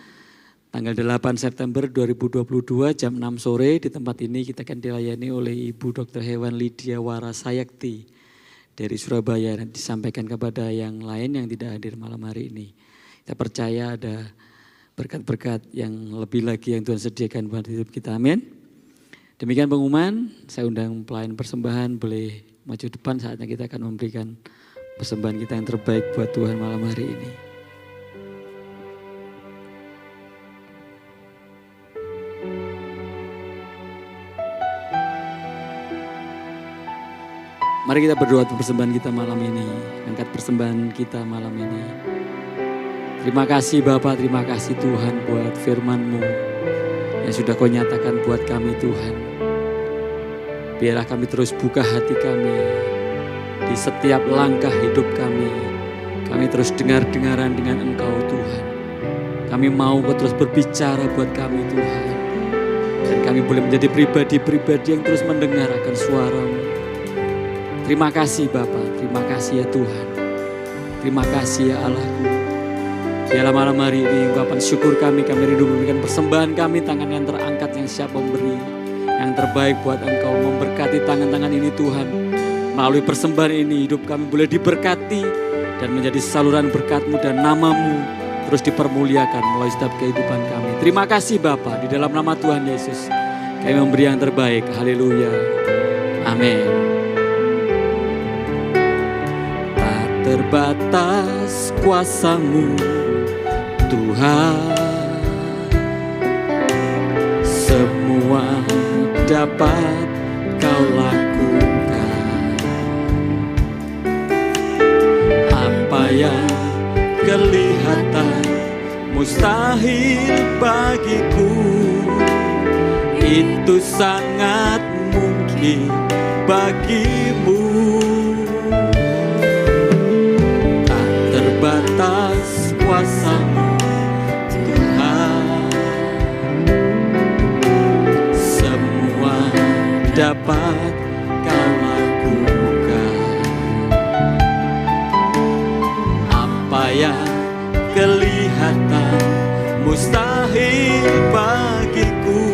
tanggal 8 September 2022 jam 6 sore di tempat ini kita akan dilayani oleh Ibu Dr. Hewan Lydia Warasayakti dari Surabaya dan disampaikan kepada yang lain yang tidak hadir malam hari ini. Kita percaya ada berkat-berkat yang lebih lagi yang Tuhan sediakan buat hidup kita, amin. Demikian pengumuman, saya undang pelayan persembahan boleh maju depan, saatnya kita akan memberikan persembahan kita yang terbaik buat Tuhan malam hari ini. Mari kita berdoa untuk persembahan kita malam ini, angkat persembahan kita malam ini. Terima kasih Bapa, terima kasih Tuhan buat firman-Mu yang sudah Kau nyatakan buat kami Tuhan. Biarlah kami terus buka hati kami di setiap langkah hidup kami. Kami terus dengar-dengaran dengan Engkau Tuhan. Kami mau Kau terus berbicara buat kami Tuhan. Dan kami boleh menjadi pribadi-pribadi yang terus mendengar akan suara-Mu. Terima kasih Bapa, terima kasih ya Tuhan. Terima kasih ya Allahku. Biarlah malam hari ini ungkapan syukur kami rindu memberikan persembahan kami, tangan yang terangkat yang siap memberi yang terbaik buat Engkau. Memberkati tangan-tangan ini Tuhan. Melalui persembahan ini hidup kami boleh diberkati dan menjadi saluran berkat-Mu dan nama-Mu terus dipermuliakan melalui setiap kehidupan kami. Terima kasih Bapa, di dalam nama Tuhan Yesus kami memberi yang terbaik. Haleluya. Amin. Tak terbatas kuasa-Mu Tuhan, semua dapat Kau lakukan. Apa yang kelihatan mustahil bagiku, itu sangat mungkin bagimu. Tak terbatas kuasa-Mu dapat Kau lakukan. Apa yang kelihatan mustahil bagiku,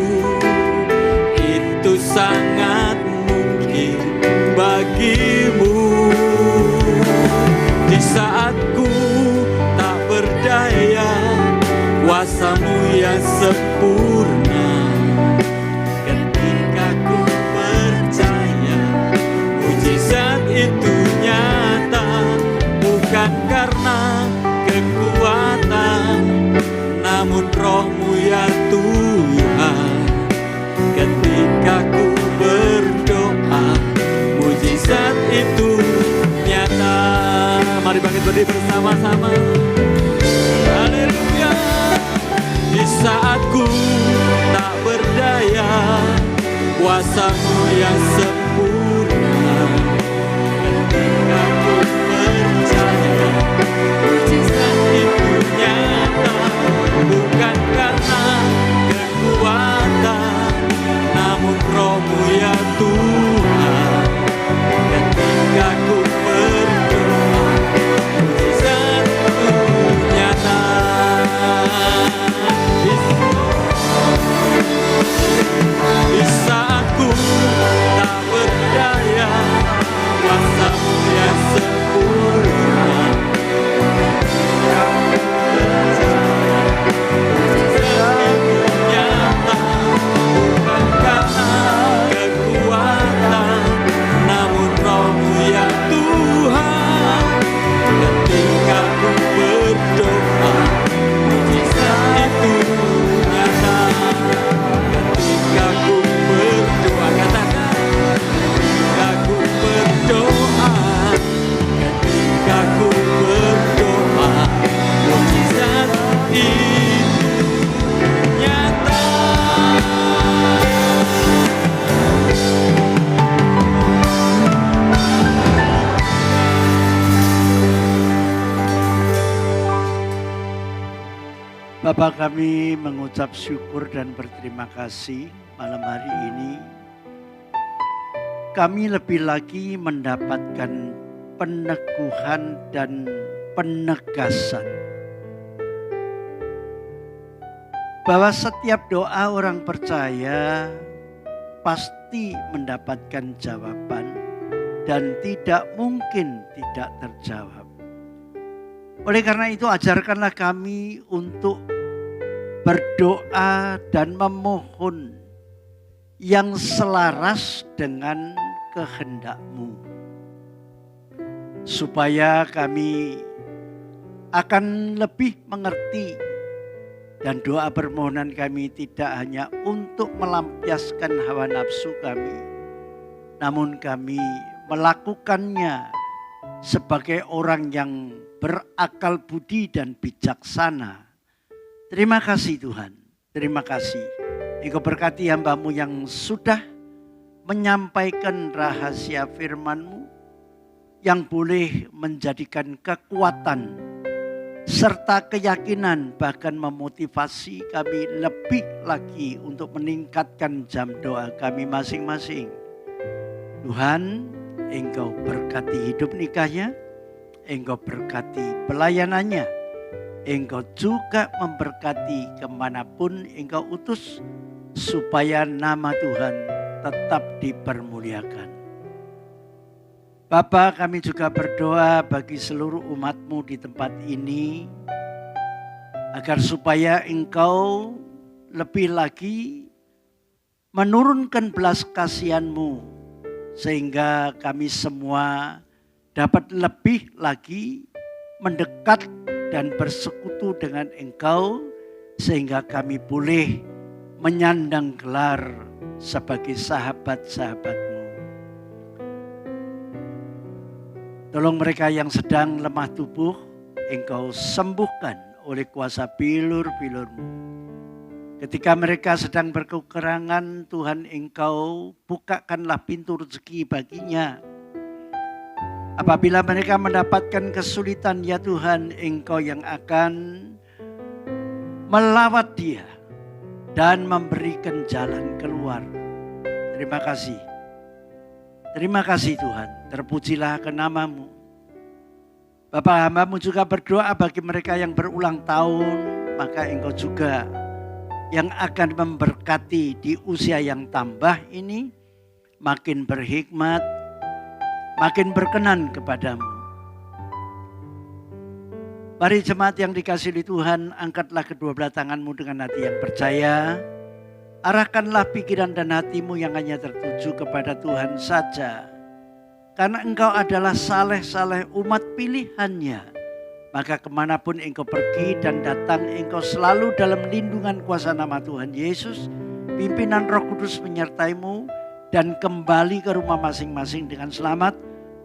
itu sangat mungkin bagimu. Di saat ku tak berdaya, kuasa-Mu yang sempurna. Itu nyata, bukan karena kekuatan, namun Roh-Mu ya Tuhan. Ketika ku berdoa, mujizat itu nyata. Mari bangkit berdiri bersama-sama. Haleluya. Di saat ku tak berdaya, kuasa-Mu yang sempurna. Ketika ku percaya, mujizat itu nyata, bukan karena kekuatan, namun Roh-Mu ya Tuhan. Ketika ku berdoa, mujizat itu nyata. Di saat ku tak Bapa, kami mengucap syukur dan berterima kasih malam hari ini. Kami lebih lagi mendapatkan peneguhan dan penegasan bahwa setiap doa orang percaya pasti mendapatkan jawaban dan tidak mungkin tidak terjawab. Oleh karena itu ajarkanlah kami untuk berdoa dan memohon yang selaras dengan kehendak-Mu. Supaya kami akan lebih mengerti dan doa permohonan kami tidak hanya untuk melampiaskan hawa nafsu kami, namun kami melakukannya sebagai orang yang berakal budi dan bijaksana. Terima kasih Tuhan, terima kasih. Engkau berkati hamba-Mu yang sudah menyampaikan rahasia firman-Mu yang boleh menjadikan kekuatan serta keyakinan, bahkan memotivasi kami lebih lagi untuk meningkatkan jam doa kami masing-masing. Tuhan, Engkau berkati hidup nikahnya, Engkau berkati pelayanannya, Engkau juga memberkati kemanapun Engkau utus, supaya nama Tuhan tetap dipermuliakan. Bapa, kami juga berdoa bagi seluruh umat-Mu di tempat ini, agar supaya Engkau lebih lagi menurunkan belas kasihan-Mu, sehingga kami semua dapat lebih lagi mendekat dan bersekutu dengan Engkau, sehingga kami boleh menyandang gelar sebagai sahabat-sahabat-Mu. Tolong mereka yang sedang lemah tubuh, Engkau sembuhkan oleh kuasa bilur-bilur-Mu. Ketika mereka sedang berkekurangan, Tuhan Engkau bukakanlah pintu rezeki baginya. Apabila mereka mendapatkan kesulitan, ya Tuhan, Engkau yang akan melawat dia dan memberikan jalan keluar. Terima kasih. Terima kasih Tuhan, terpujilah ke nama-Mu. Bapa, hamba-Mu juga berdoa bagi mereka yang berulang tahun, maka Engkau juga yang akan memberkati di usia yang tambah ini, makin berhikmat, makin berkenan kepadamu. Mari jemaat yang dikasihi Tuhan, angkatlah kedua belah tanganmu dengan hati yang percaya. Arahkanlah pikiran dan hatimu yang hanya tertuju kepada Tuhan saja. Karena Engkau adalah saleh-saleh umat pilihannya. Maka kemanapun Engkau pergi dan datang, Engkau selalu dalam lindungan kuasa nama Tuhan Yesus. Pimpinan Roh Kudus menyertaimu dan kembali ke rumah masing-masing dengan selamat.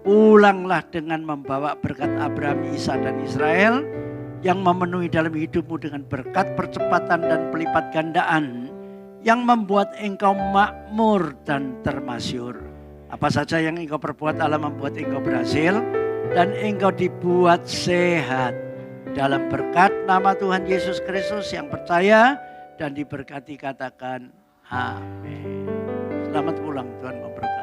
Pulanglah dengan membawa berkat Abraham, Isa dan Israel yang memenuhi dalam hidupmu dengan berkat percepatan dan pelipat gandaan yang membuat engkau makmur dan termasyur. Apa saja yang engkau perbuat, Allah membuat engkau berhasil dan engkau dibuat sehat dalam berkat nama Tuhan Yesus Kristus. Yang percaya dan diberkati katakan amin. Selamat pulang, Tuhan memberkati.